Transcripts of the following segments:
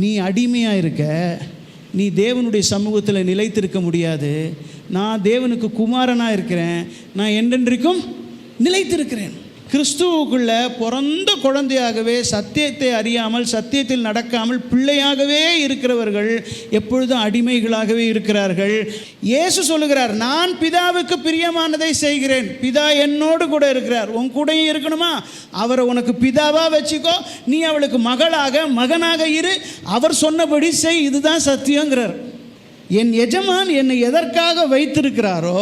நீ அடிமையாக இருக்க, நீ தேவனுடைய சமூகத்தில் நிலைத்திருக்க முடியாது. நான் தேவனுக்கு குமாரனாக இருக்கிறேன், நான் என்றென்றைக்கும் நிலைத்திருக்கிறேன். கிறிஸ்துவுக்குள்ள பிறந்த குழந்தையாகவே சத்தியத்தை அறியாமல் சத்தியத்தில் நடக்காமல் பிள்ளையாகவே இருக்கிறவர்கள் எப்பொழுதும் அடிமைகளாகவே இருக்கிறார்கள். இயேசு சொல்லுகிறார், நான் பிதாவுக்கு பிரியமானதை செய்கிறேன். பிதா என்னோடு கூட இருக்கிறார், உன் கூடயும் இருக்கணுமா? அவரை உனக்கு பிதாவாக வச்சுக்கோ, நீ அவளுக்கு மகனாக இரு, அவர் சொன்னபடி செய், இதுதான் சத்தியங்கிறார். என் எஜமான் என்னை எதற்காக வைத்திருக்கிறாரோ,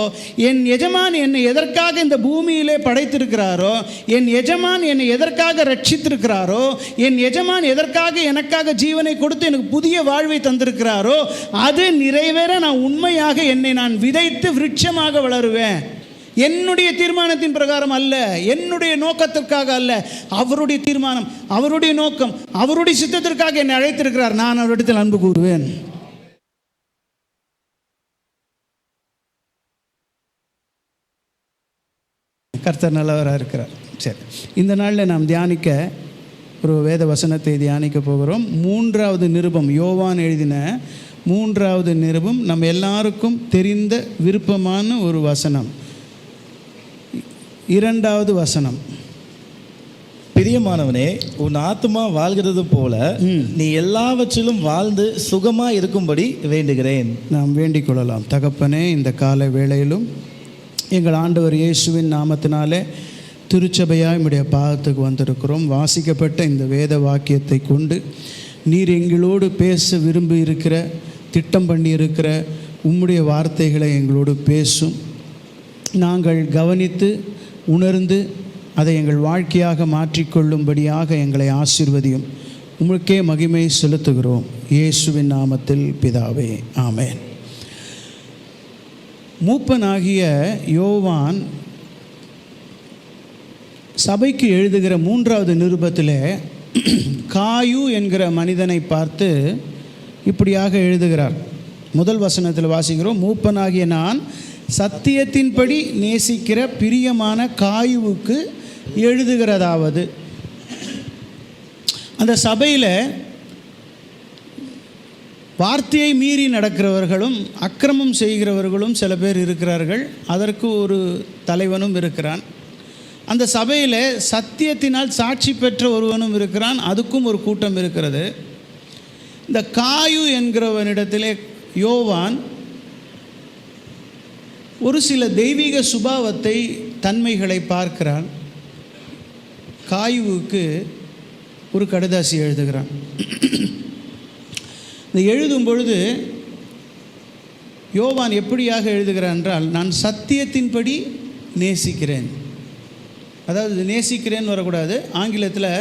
என் எஜமான் என்னை எதற்காக இந்த பூமியிலே படைத்திருக்கிறாரோ, என் எஜமான் என்னை எதற்காக ரட்சித்திருக்கிறாரோ, என் எஜமான் எதற்காக எனக்காக ஜீவனை கொடுத்து எனக்கு புதிய வாழ்வை தந்திருக்கிறாரோ, அது நிறைவேற நான் உண்மையாக என்னை நான் விதைத்து விருட்சமாக வளருவேன். என்னுடைய தீர்மானத்தின் பிரகாரம் அல்ல, என்னுடைய நோக்கத்திற்காக அல்ல, அவருடைய தீர்மானம், அவருடைய நோக்கம், அவருடைய சித்தத்திற்காக என்னை அழைத்திருக்கிறார். நான் அவரிடத்தில் அன்பு கூறுவேன். கர்த்தர் நல்லவராக இருக்கிறார். சரி, இந்த நாளில் நாம் தியானிக்க ஒரு வேத வசனத்தை தியானிக்க போகிறோம். 3வது நிருபம், யோவான் எழுதின 3வது நிருபம், நம்ம எல்லாருக்கும் தெரிந்த விருப்பமான ஒரு வசனம். 2வது வசனம், பிரியமானவனே, உன் ஆத்துமா வாழ்கிறது போல நீ எல்லாவற்றிலும் வாழ்ந்து சுகமாக இருக்கும்படி வேண்டுகிறேன். நாம் வேண்டிக் கொள்ளலாம். தகப்பனே, இந்த கால வேளையிலும் எங்கள் ஆண்டவர் இயேசுவின் நாமத்தினாலே திருச்சபையாய் உம்முடைய பாதத்துக்கு வந்திருக்கிறோம். வாசிக்கப்பட்ட இந்த வேத வாக்கியத்தை கொண்டு நீர் எங்களோடு பேச விரும்பி இருக்கிற, திட்டம் பண்ணி இருக்கிற உம்முடைய வார்த்தைகளை எங்களோடு பேசும். நாங்கள் கவனித்து உணர்ந்து அதை எங்கள் வாழ்க்கையாக மாற்றிக்கொள்ளும்படியாக எங்களை ஆசீர்வதியும். உமக்கே மகிமை செலுத்துகிறோம், இயேசுவின் நாமத்தில் பிதாவே, ஆமென். மூப்பனாகிய யோவான் சபைக்கு எழுதுகிற 3வது நிருபத்தில் காயு என்கிற மனிதனை பார்த்து இப்படியாக எழுதுகிறார். முதல் வசனத்தில் வாசிக்கிறோம், மூப்பனாகிய நான் சத்தியத்தின்படி நேசிக்கிற பிரியமான காயுவுக்கு எழுதுகிறதாவது. அந்த சபையில் வார்த்தையை மீறி நடக்கிறவர்களும் அக்கிரமம் செய்கிறவர்களும் சில பேர் இருக்கிறார்கள். அதற்கு ஒரு தலைவனும் இருக்கிறான். அந்த சபையில் சத்தியத்தினால் சாட்சி பெற்ற ஒருவனும் இருக்கிறான், அதுக்கும் ஒரு கூட்டம் இருக்கிறது. இந்த காயு என்கிறவனிடத்திலே யோவான் ஒரு சில தெய்வீக சுபாவத்தை, தன்மைகளை பார்க்கிறான். காயுவுக்கு ஒரு கடிதாசி எழுதுகிறான். இந்த எழுதும் பொழுது யோவான் எப்படியாக எழுதுகிறான் என்றால், நான் சத்தியத்தின்படி நேசிக்கிறேன். அதாவது நேசிக்கிறேன்னு வரக்கூடாது, ஆங்கிலத்தில்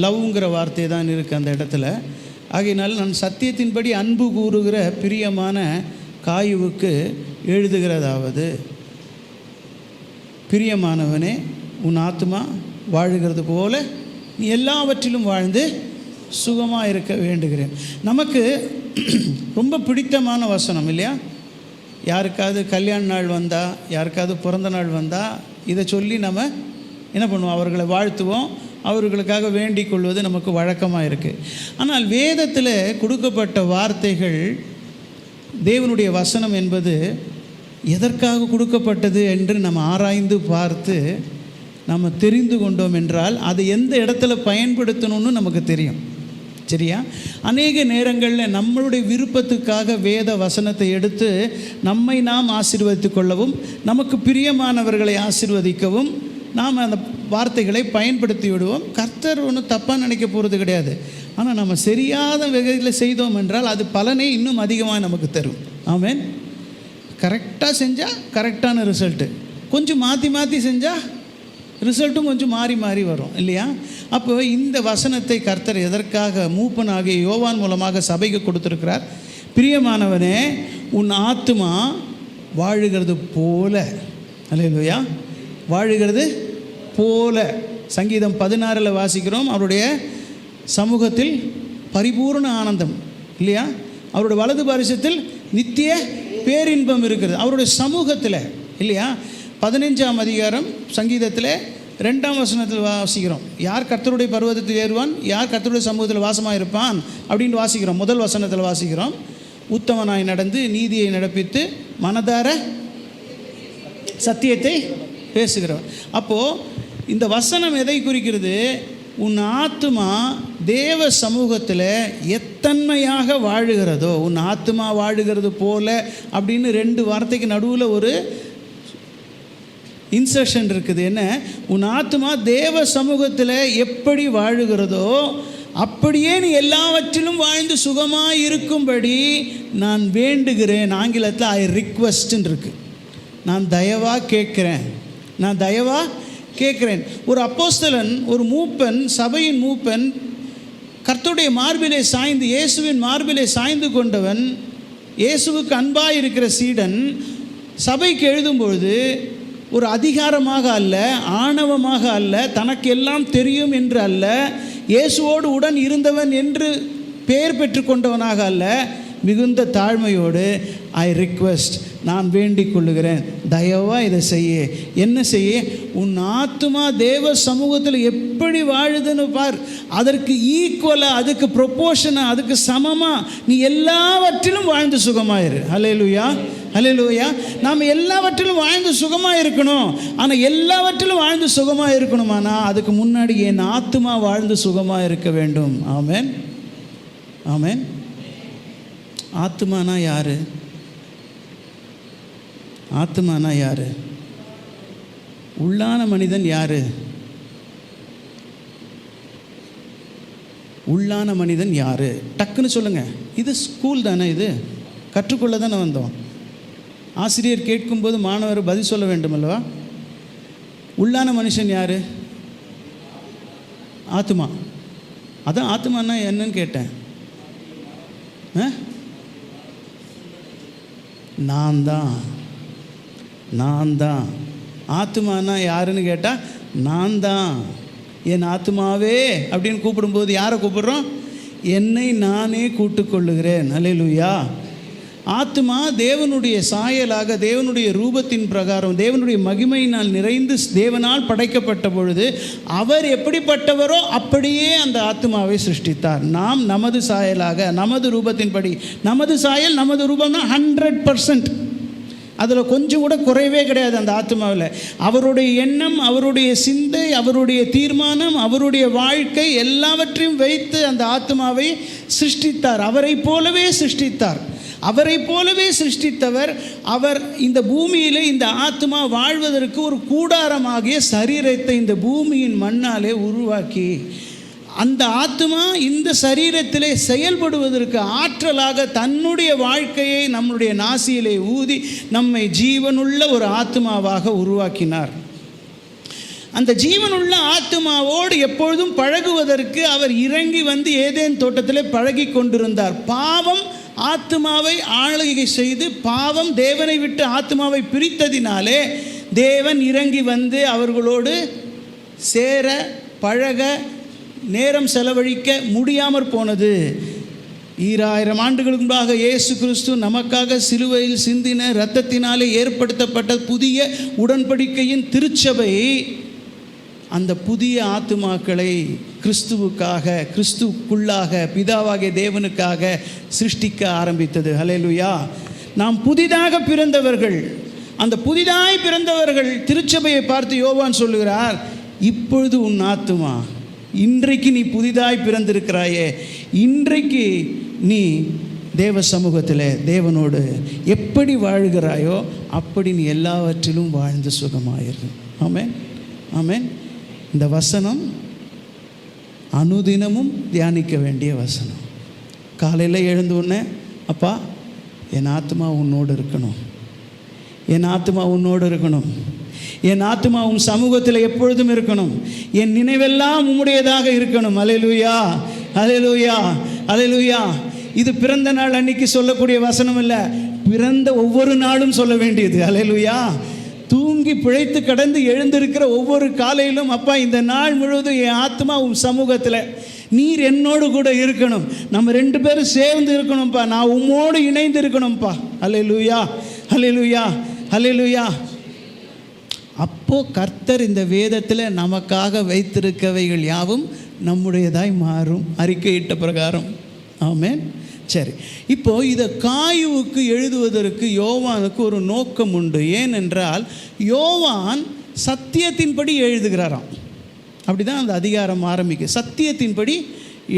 லவ்ங்கிற வார்த்தை தான் இருக்குது அந்த இடத்துல. ஆகையினால் நான் சத்தியத்தின்படி அன்பு கூறுகிற பிரியமான காயுவுக்கு எழுதுகிறதாவது, பிரியமானவனே, உன் ஆத்துமா வாழுகிறது போல நீ எல்லாவற்றிலும் வாழ்ந்து சுகமாக இருக்க வேண்டுகிறேன். நமக்கு ரொம்ப பிடித்தமான வசனம் இல்லையா? யாருக்காவது கல்யாண நாள் வந்தால், யாருக்காவது பிறந்த நாள் வந்தால் இதை சொல்லி நம்ம என்ன பண்ணுவோம்? அவர்களை வாழ்த்துவோம், அவர்களுக்காக வேண்டிக் கொள்வது நமக்கு வழக்கமாக இருக்குது. ஆனால் வேதத்தில் கொடுக்கப்பட்ட வார்த்தைகள், தேவனுடைய வசனம் என்பது எதற்காக கொடுக்கப்பட்டது என்று நம்ம ஆராய்ந்து பார்த்து நம்ம தெரிந்து கொண்டோம் என்றால் அது எந்த இடத்துல பயன்படுத்தணும்னு நமக்கு தெரியும். சரியா? அநேக நேரங்களில் நம்மளுடைய விருப்பத்துக்காக வேத வசனத்தை எடுத்து நம்மை நாம் ஆசீர்வதித்து கொள்ளவும், நமக்கு பிரியமானவர்களை ஆசீர்வதிக்கவும் நாம் அந்த வார்த்தைகளை பயன்படுத்தி விடுவோம். கர்த்தர் ஒன்றும் தப்பாக நினைக்க போகிறது கிடையாது. ஆனால் நம்ம சரியாத வகையில் செய்தோம் என்றால் அது பலனை இன்னும் அதிகமாக நமக்கு தரும். ஆமென். கரெக்டாக செஞ்சால் கரெக்டான ரிசல்ட்டு, கொஞ்சம் மாற்றி மாற்றி செஞ்சால் ரிசல்ட்டும் கொஞ்சம் மாறி மாறி வரும் இல்லையா? அப்போ இந்த வசனத்தை கர்த்தர் எதற்காக மூப்பனாகிய யோவான் மூலமாக சபைக்கு கொடுத்துருக்கிறார்? பிரியமானவனே, உன் ஆத்துமா வாழுகிறது போல, அல்லேலூயா, வாழுகிறது போல. சங்கீதம் 16 வாசிக்கிறோம், அவருடைய சமூகத்தில் பரிபூர்ண ஆனந்தம் இல்லையா? அவருடைய வலது பாரிசத்தில் நித்திய பேரின்பம் இருக்கிறது, அவருடைய சமூகத்தில் இல்லையா? 15ஆம் அதிகாரம் சங்கீதத்தில் 2ஆம் வசனத்தில் வாசிக்கிறோம். யார் கர்த்தருடைய பர்வதத்தில் ஏறுவான், யார் கர்த்தருடைய சமூகத்தில் வாசமாக இருப்பான் அப்படின்னு வாசிக்கிறோம். முதல் வசனத்தில் வாசிக்கிறோம், உத்தமனாய் நடந்து நீதியை நடப்பித்து மனதார சத்தியத்தை பேசுகிறவன். அப்போது இந்த வசனம் எதை குறிக்கிறது? உன் ஆத்துமா தேவ சமூகத்தில் எத்தன்மையாக வாழுகிறதோ, உன் ஆத்துமா வாழுகிறது போல அப்படின்னு 2 வார்த்தைக்கு நடுவில் ஒரு இன்சர்ஷன் இருக்குது. என்ன? உன் ஆத்துமா தேவ சமூகத்தில் எப்படி வாழுகிறதோ அப்படியே நீ எல்லாவற்றிலும் வாழ்ந்து சுகமாக இருக்கும்படி நான் வேண்டுகிறேன். ஆங்கிலத்தில் ஐ ரிக்வெஸ்ட்ன்னு இருக்குது. நான் தயவாக கேட்குறேன், நான் தயவாக கேட்குறேன். ஒரு அப்போஸ்தலன், ஒரு மூப்பன், சபையின் மூப்பன், கர்த்தருடைய மார்பிலே சாய்ந்து, இயேசுவின் மார்பிலே சாய்ந்து கொண்டவன், இயேசுவுக்கு அன்பாக இருக்கிற சீடன், சபைக்கு எழுதும்பொழுது ஒரு அதிகாரமாக அல்ல, ஆணவமாக அல்ல, தனக்கு எல்லாம் தெரியும் என்று அல்ல, இயேசுவோடு உடன் இருந்தவன் என்று பெயர் பெற்றுக்கொண்டவனாக அல்ல, மிகுந்த தாழ்மையோடு ஐ ரிக்வெஸ்ட், நான் வேண்டிக் கொள்ளுகிறேன், தயவாக இதை செய்ய. என்ன செய்ய? உன் ஆத்துமா தேவ சமூகத்தில் எப்படி வாழுதுன்னு பார். அதற்கு ஈக்குவலாக, அதுக்கு ப்ரொப்போர்ஷனாக, அதுக்கு சமமாக நீ எல்லாவற்றிலும் வாழ்ந்து சுகமாயிரு. ஹல்லேலூயா, ஹல்லேலூயா. நாம் எல்லாவற்றிலும் வாழ்ந்து சுகமாக இருக்கணும். ஆனால் எல்லாவற்றிலும் வாழ்ந்து சுகமாக இருக்கணுமானா அதுக்கு முன்னாடி என் ஆத்துமா வாழ்ந்து சுகமாக இருக்க வேண்டும். ஆமென், ஆமென். ஆத்துமானா யாரு? ஆத்துமானா யாரு? உள்ளான மனிதன் யாரு? உள்ளான மனிதன் யாரு? டக்குன்னு சொல்லுங்க. இது ஸ்கூல் தானே, இது கற்றுக்கொள்ள தானே வந்தோம். ஆசிரியர் கேட்கும்போது மாணவர் பதில் சொல்ல வேண்டும் அல்லவா? உள்ளான மனுஷன் யாரு? ஆத்துமா. அதான் ஆத்துமானா என்னன்னு கேட்டேன். நான் தான். ஆத்துமானா யாருன்னு கேட்டால் நான் தான். என் ஆத்துமாவே அப்படின்னு கூப்பிடும்போது யாரை கூப்பிடுறோம்? என்னை நானே கூட்டுக்கொள்ளுகிறேன். அல்லேலூயா. ஆத்துமா தேவனுடைய சாயலாக, தேவனுடைய ரூபத்தின் பிரகாரம், தேவனுடைய மகிமையினால் நிறைந்து தேவனால் படைக்கப்பட்ட பொழுது அவர் எப்படிப்பட்டவரோ அப்படியே அந்த ஆத்துமாவை சிருஷ்டித்தார். நாம் நமது சாயலாக, நமது ரூபத்தின்படி, நமது சாயல் நமது ரூபம்னா 100%, அதில் கொஞ்சம் கூட குறைவே கிடையாது அந்த ஆத்துமாவில். அவருடைய எண்ணம், அவருடைய சிந்தை, அவருடைய தீர்மானம், அவருடைய வாழ்க்கை எல்லாவற்றையும் வைத்து அந்த ஆத்துமாவை சிருஷ்டித்தார். அவரை போலவே சிருஷ்டித்தார். அவரை போலவே சிருஷ்டித்தவர் அவர் இந்த பூமியில் இந்த ஆத்மா வாழ்வதற்கு ஒரு கூடாரமாகிய சரீரத்தை இந்த பூமியின் மண்ணாலே உருவாக்கி, அந்த ஆத்மா இந்த சரீரத்திலே செயல்படுவதற்கு ஆற்றலாக தன்னுடைய வாழ்க்கையை நம்முடைய நாசியிலே ஊதி நம்மை ஜீவனுள்ள ஒரு ஆத்மாவாக உருவாக்கினார். அந்த ஜீவனுள்ள ஆத்மாவோடு எப்பொழுதும் பழகுவதற்கு அவர் இறங்கி வந்து ஏதேன் தோட்டத்திலே பழகி கொண்டிருந்தார். பாவம் ஆத்மாவை ஆளுகை செய்து, பாவம் தேவனை விட்டு ஆத்மாவை பிரித்ததினாலே தேவன் இறங்கி வந்து அவர்களோடு சேர, பழக, நேரம் செலவழிக்க முடியாமற் போனது. 2000 ஆண்டுகளுக்கு முன்பாக இயேசு கிறிஸ்து நமக்காக சிலுவையில் சிந்தின இரத்தத்தினாலே ஏற்படுத்தப்பட்ட புதிய உடன்படிக்கையின் திருச்சபை அந்த புதிய ஆத்துமாக்களை கிறிஸ்துவுக்காக, கிறிஸ்துவுக்குள்ளாக, பிதாவாகிய தேவனுக்காக சிருஷ்டிக்க ஆரம்பித்தது. ஹல்லேலூயா. நாம் புதிதாக பிறந்தவர்கள். அந்த புதிதாய் பிறந்தவர்கள் திருச்சபையை பார்த்து யோவான் சொல்லுகிறார், இப்பொழுது உன் ஆத்துமா, இன்றைக்கு நீ புதிதாய் பிறந்திருக்கிறாயே, இன்றைக்கு நீ தேவ சமூகத்தில் தேவனோடு எப்படி வாழ்கிறாயோ அப்படி நீ எல்லாவற்றிலும் வாழ்ந்து சுகமாயிரு. ஆமென், ஆமென். இந்த வசனம் அனுதினமும் தியானிக்க வேண்டிய வசனம். காலையில் எழுந்த உடனே, அப்பா என் ஆத்மா உன்னோடு இருக்கணும், என் ஆத்மா உன்னோடு இருக்கணும், என் ஆத்மா உன் சமூகத்தில் எப்பொழுதும் இருக்கணும், என் நினைவெல்லாம் உம்முடையதாக இருக்கணும். அல்லேலூயா, அல்லேலூயா, அல்லேலூயா. இது பிறந்த நாள் அன்னைக்கு சொல்லக்கூடிய வசனம் இல்லை, பிறந்த ஒவ்வொரு நாளும் சொல்ல வேண்டியது. அல்லேலூயா. தூங்கி பிழைத்து கடந்து எழுந்திருக்கிற ஒவ்வொரு காலையிலும், அப்பா இந்த நாள் முழுவதும் என் ஆத்மா உன் சமூகத்தில், நீர் என்னோடு கூட இருக்கணும், நம்ம 2 பேரும் சேர்ந்து இருக்கணும்ப்பா, நான் உம்மோடு இணைந்து இருக்கணும்ப்பா. அல்லேலூயா, அல்லேலூயா, அல்லேலூயா. அப்போது கர்த்தர் இந்த வேதத்தில் நமக்காக வைத்திருக்கவைகள் யாவும் நம்முடையதாய் மாறும், அறிக்கையிட்ட பிரகாரம். ஆமென். சரி, இப்போது இதை காயுவுக்கு எழுதுவதற்கு யோவானுக்கு ஒரு நோக்கம் உண்டு. ஏனென்றால் யோவான் சத்தியத்தின்படி எழுதுகிறாராம். அப்படி தான் அந்த அதிகாரம் ஆரம்பிக்கும், சத்தியத்தின்படி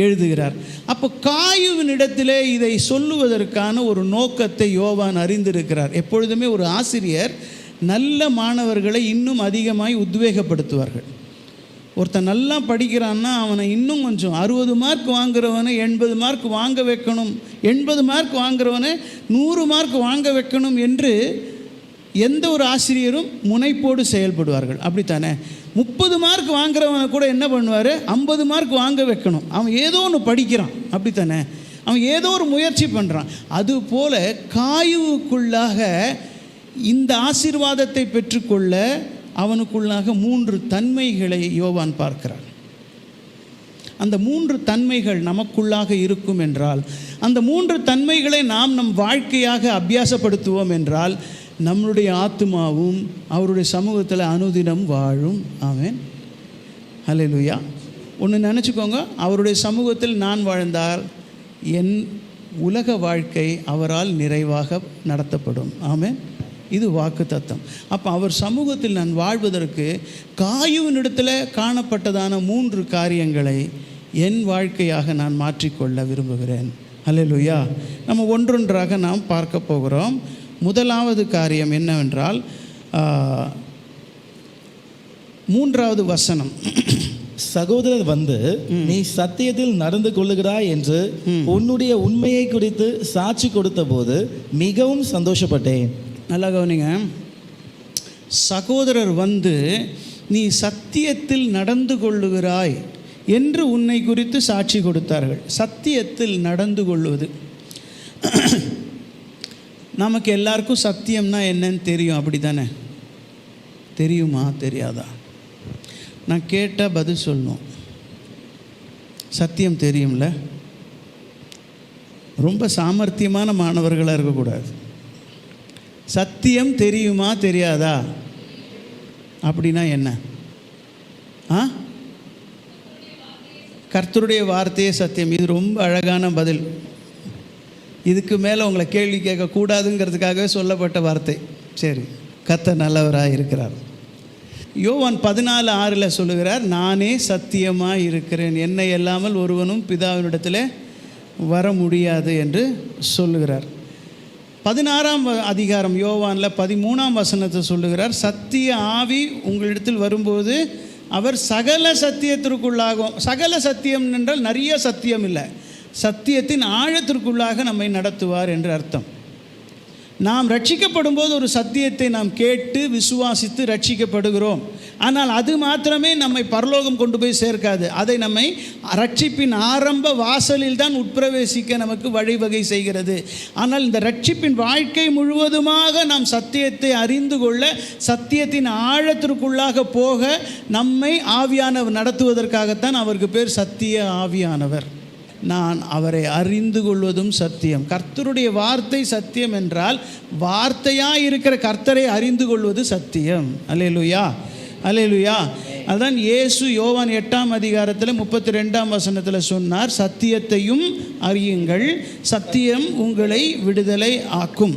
எழுதுகிறார். அப்போ காயுவினிடத்திலே இதை சொல்லுவதற்கான ஒரு நோக்கத்தை யோவான் அறிந்திருக்கிறார். எப்பொழுதுமே ஒரு ஆசிரியர் நல்ல மாணவர்களை இன்னும் அதிகமாய் உத்வேகப்படுத்துவார்கள். ஒருத்தன் நல்லா படிக்கிறான்னா அவனை இன்னும் கொஞ்சம் 60 மார்க் வாங்குறவனை 80 மார்க் வாங்க வைக்கணும், 80 மார்க் வாங்குறவனை 100 மார்க் வாங்க வைக்கணும் என்று எந்த ஒரு ஆசிரியரும் முனைப்போடு செயல்படுவார்கள். அப்படித்தானே? 30 மார்க் வாங்குறவனை கூட என்ன பண்ணுவார், 50 மார்க் வாங்க வைக்கணும். அவன் ஏதோ ஒன்று படிக்கிறான், அப்படித்தானே? அவன் ஏதோ ஒரு முயற்சி பண்ணுறான். அதுபோல் காயுவுக்குள்ளாக இந்த ஆசீர்வாதத்தை பெற்றுக்கொள்ள அவனுக்குள்ளாக 3 தன்மைகளை யோவான் பார்க்கிறான். அந்த 3 தன்மைகள் நமக்குள்ளாக இருக்கும் என்றால், அந்த 3 தன்மைகளை நாம் நம் வாழ்க்கையாக அபியாசப்படுத்துவோம் என்றால், நம்மளுடைய ஆத்துமாவும் அவருடைய சமூகத்தில் அனுதினம் வாழும். ஆமென். ஹல்லேலூயா. ஒன்று நினச்சிக்கோங்க, அவருடைய சமூகத்தில் நான் வாழ்ந்தால் என் உலக வாழ்க்கை அவரால் நிறைவாக நடத்தப்படும். ஆமென். இது வாக்கு தத்தம். அப்போ அவர் சமூகத்தில் நான் வாழ்வதற்கு காயுவினிடத்தில் காணப்பட்டதான 3 காரியங்களை என் வாழ்க்கையாக நான் மாற்றிக்கொள்ள விரும்புகிறேன். ஹல்லேலூயா. நம்ம ஒன்றொன்றாக நாம் பார்க்க போகிறோம். முதலாவது காரியம் என்னவென்றால் 3வது வசனம், சகோதரர் வந்து நீ சத்தியத்தில் நடந்து கொள்ளுகிறாய் என்று உன்னுடைய உண்மையை குறித்து சாட்சி கொடுத்த போது மிகவும் சந்தோஷப்பட்டேன். நல்லா கவனிங்க. சகோதரர் வந்து நீ சத்தியத்தில் நடந்து கொள்ளுகிறாய் என்று உன்னை குறித்து சாட்சி கொடுத்தார்கள். சத்தியத்தில் நடந்து கொள்வது, நமக்கு எல்லாருக்கும் சத்தியம்னா என்னன்னு தெரியும், அப்படி தானே? தெரியுமா தெரியாதா? நான் கேட்டால் பதில் சொல்லணும். சத்தியம் தெரியும்ல? ரொம்ப சாமர்த்தியமான மாணவர்களாக இருக்கக்கூடாது. சத்தியம் தெரியுமா தெரியாதா? அப்படின்னா என்ன? கர்த்தருடைய வார்த்தையே சத்தியம். இது ரொம்ப அழகான பதில். இதுக்கு மேலே உங்களை கேள்வி கேட்கக்கூடாதுங்கிறதுக்காகவே சொல்லப்பட்ட வார்த்தை. சரி, கர்த்தர் நல்லவராக இருக்கிறார். யோவான் 14:6 சொல்லுகிறார், நானே சத்தியமாக இருக்கிறேன், என்னை இல்லாமல் ஒருவனும் பிதாவினிடத்தில் வர முடியாது என்று சொல்லுகிறார். 16ஆம் அதிகாரம் யோவானில் 13ஆம் வசனத்தை சொல்லுகிறார், சத்திய ஆவி உங்களிடத்தில் வரும்போது அவர் சகல சத்தியத்திற்குள்ளாகும். சகல சத்தியம் என்றால் நிறைய சத்தியம் இல்லை, சத்தியத்தின் ஆழத்திற்குள்ளாக நம்மை நடத்துவார் என்று அர்த்தம். நாம் ரட்சிக்கப்படும் போது ஒரு சத்தியத்தை நாம் கேட்டு விசுவாசித்து ரட்சிக்கப்படுகிறோம். ஆனால் அது மாத்திரமே நம்மை பரலோகம் கொண்டு போய் சேர்க்காது. அதை நம்மை ரட்சிப்பின் ஆரம்ப வாசலில் தான் உட்பிரவேசிக்க நமக்கு வழிவகை செய்கிறது. ஆனால் இந்த ரட்சிப்பின் வாழ்க்கை முழுவதுமாக நாம் சத்தியத்தை அறிந்து கொள்ள, சத்தியத்தின் ஆழத்திற்குள்ளாக போக நம்மை ஆவியானவர் நடத்துவதற்காகத்தான் அவருக்கு பேர் சத்திய ஆவியானவர். நான் அவரை அறிந்து கொள்வதும் சத்தியம். கர்த்தருடைய வார்த்தை சத்தியம் என்றால் வார்த்தையாக இருக்கிற கர்த்தரை அறிந்து கொள்வது சத்தியம். அல்லேலூயா, அல்லேலூயா. அதுதான் இயேசு யோவான் 8ஆம் அதிகாரத்தில் 32ஆம் வசனத்தில் சொன்னார், சத்தியத்தையும் அறியுங்கள், சத்தியம் உங்களை விடுதலை ஆக்கும்.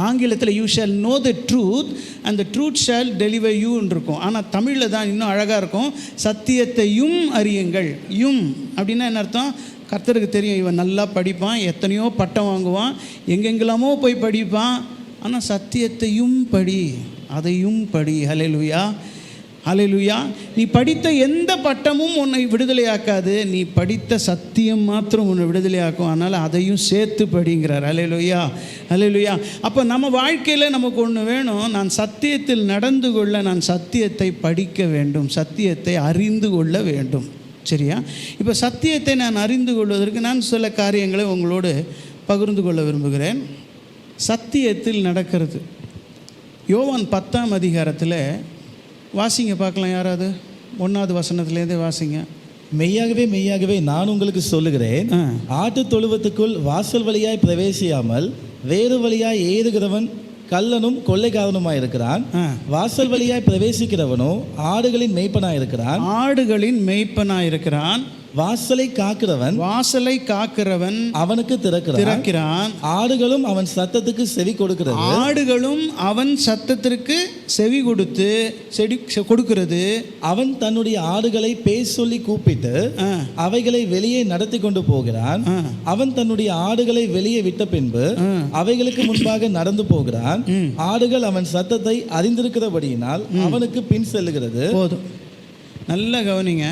ஆங்கிலத்தில் you shall know the truth and the truth shall deliver யூன்னு இருக்கும். ஆனால் தமிழில் தான் இன்னும் அழகாக இருக்கும், சத்தியத்தையும் அறியுங்கள். யும் அப்படின்னா என்ன அர்த்தம்? கர்த்தருக்கு தெரியும், இவன் நல்லா படிப்பான், எத்தனையோ பட்டம் வாங்குவான், எங்கெங்கெல்லாமோ போய் படிப்பான், ஆனால் சத்தியத்தையும் படி, அதையும் படி. ஹல்லேலூயா, ஹல்லேலூயா. நீ படித்த எந்த பட்டமும் உன்னை விடுதலையாக்காது, நீ படித்த சத்தியம் மாத்திரம் உன்னை விடுதலையாக்கும். அதனால் அதையும் சேர்த்து படிங்கிறார். ஹல்லேலூயா, ஹல்லேலூயா. அப்போ நம்ம வாழ்க்கையில் நமக்கு ஒன்று வேணும், நான் சத்தியத்தில் நடந்து கொள்ள நான் சத்தியத்தை படிக்க வேண்டும், சத்தியத்தை அறிந்து கொள்ள வேண்டும். சரியா? இப்போ சத்தியத்தை நான் அறிந்து கொள்வதற்கு நான் சில காரியங்களை உங்களோடு பகிர்ந்து கொள்ள விரும்புகிறேன். சத்தியத்தில் நடக்கிறது. யோவான் 10ஆம் அதிகாரத்தில் வாசிங்க பார்க்கலாம், யாராவது 1வது வசனத்துலேருந்தே வாசிங்க. மெய்யாகவே மெய்யாகவே நான் உங்களுக்கு சொல்லுகிறேன், ஆட்டு தொழுவத்துக்குள் வாசல் வழியாய் பிரவேசியாமல் வேறு வழியாய் ஏறுகிறவன் கள்ளனும் கொள்ளைக்காரனுமாய் இருக்கிறான். வாசல் வழியாய் பிரவேசிக்கிறவனோ ஆடுகளின் மேய்ப்பனாய் இருக்கிறான். ஆடுகளின் மேய்ப்பனாய் இருக்கிறான். வாசலை காக்கிறவன் அவனுக்கு திறக்கிறான். ஆடுகளும் அவன் சத்தத்துக்கு செவி கொடுக்கிறது. ஆடுகளும் அவன் சத்தத்திற்கு செவி கொடுக்கிறது. அவன் தன்னுடைய ஆடுகளை பேர் சொல்லி கூப்பிட்டு அவைகளை வெளியே நடத்தி கொண்டு போகிறான். அவன் தன்னுடைய ஆடுகளை வெளியே விட்ட பின்பு அவைகளுக்கு முன்பாக நடந்து போகிறான். ஆடுகள் அவன் சத்தத்தை அறிந்திருக்கிறபடியினால் அவனுக்கு பின் செல்லுகிறது. போதும், நல்லா கவனிங்க.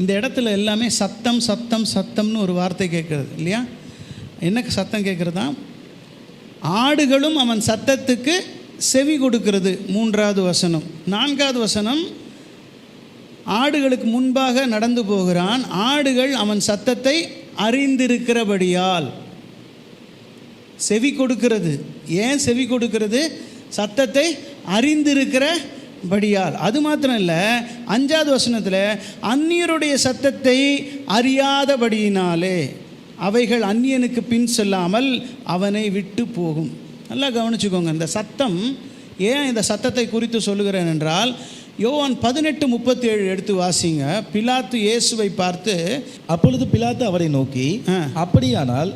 இந்த இடத்துல எல்லாமே சத்தம் சத்தம் சத்தம்னு ஒரு வார்த்தை கேட்குறது இல்லையா? என்ன சத்தம் கேட்குறதா? ஆடுகளும் அவன் சத்தத்துக்கு செவி கொடுக்கிறது. 3வது வசனம். 4வது வசனம், ஆடுகளுக்கு முன்பாக நடந்து போகிறான். ஆடுகள் அவன் சத்தத்தை அறிந்திருக்கிறபடியால். செவி கொடுக்கிறது. ஏன் செவி கொடுக்கிறது? சத்தத்தை அறிந்திருக்கிறபடியால். அது மாத்திரம் இல்லை, 5வது வசனத்தில் அந்நியருடைய சத்தத்தை அறியாதபடியினாலே அவைகள் அந்நியனுக்கு பின் செல்லாமல் அவனை விட்டு போகும். நல்லா கவனிச்சுக்கோங்க. இந்த சத்தம், ஏன் இந்த சத்தத்தை குறித்து சொல்லுகிறேன் என்றால், யோவான் 18:37 எடுத்து வாசிங்க. பிலாத்து இயேசுவை பார்த்து, அப்பொழுது பிலாத்து அவரை நோக்கி, அப்படியானால்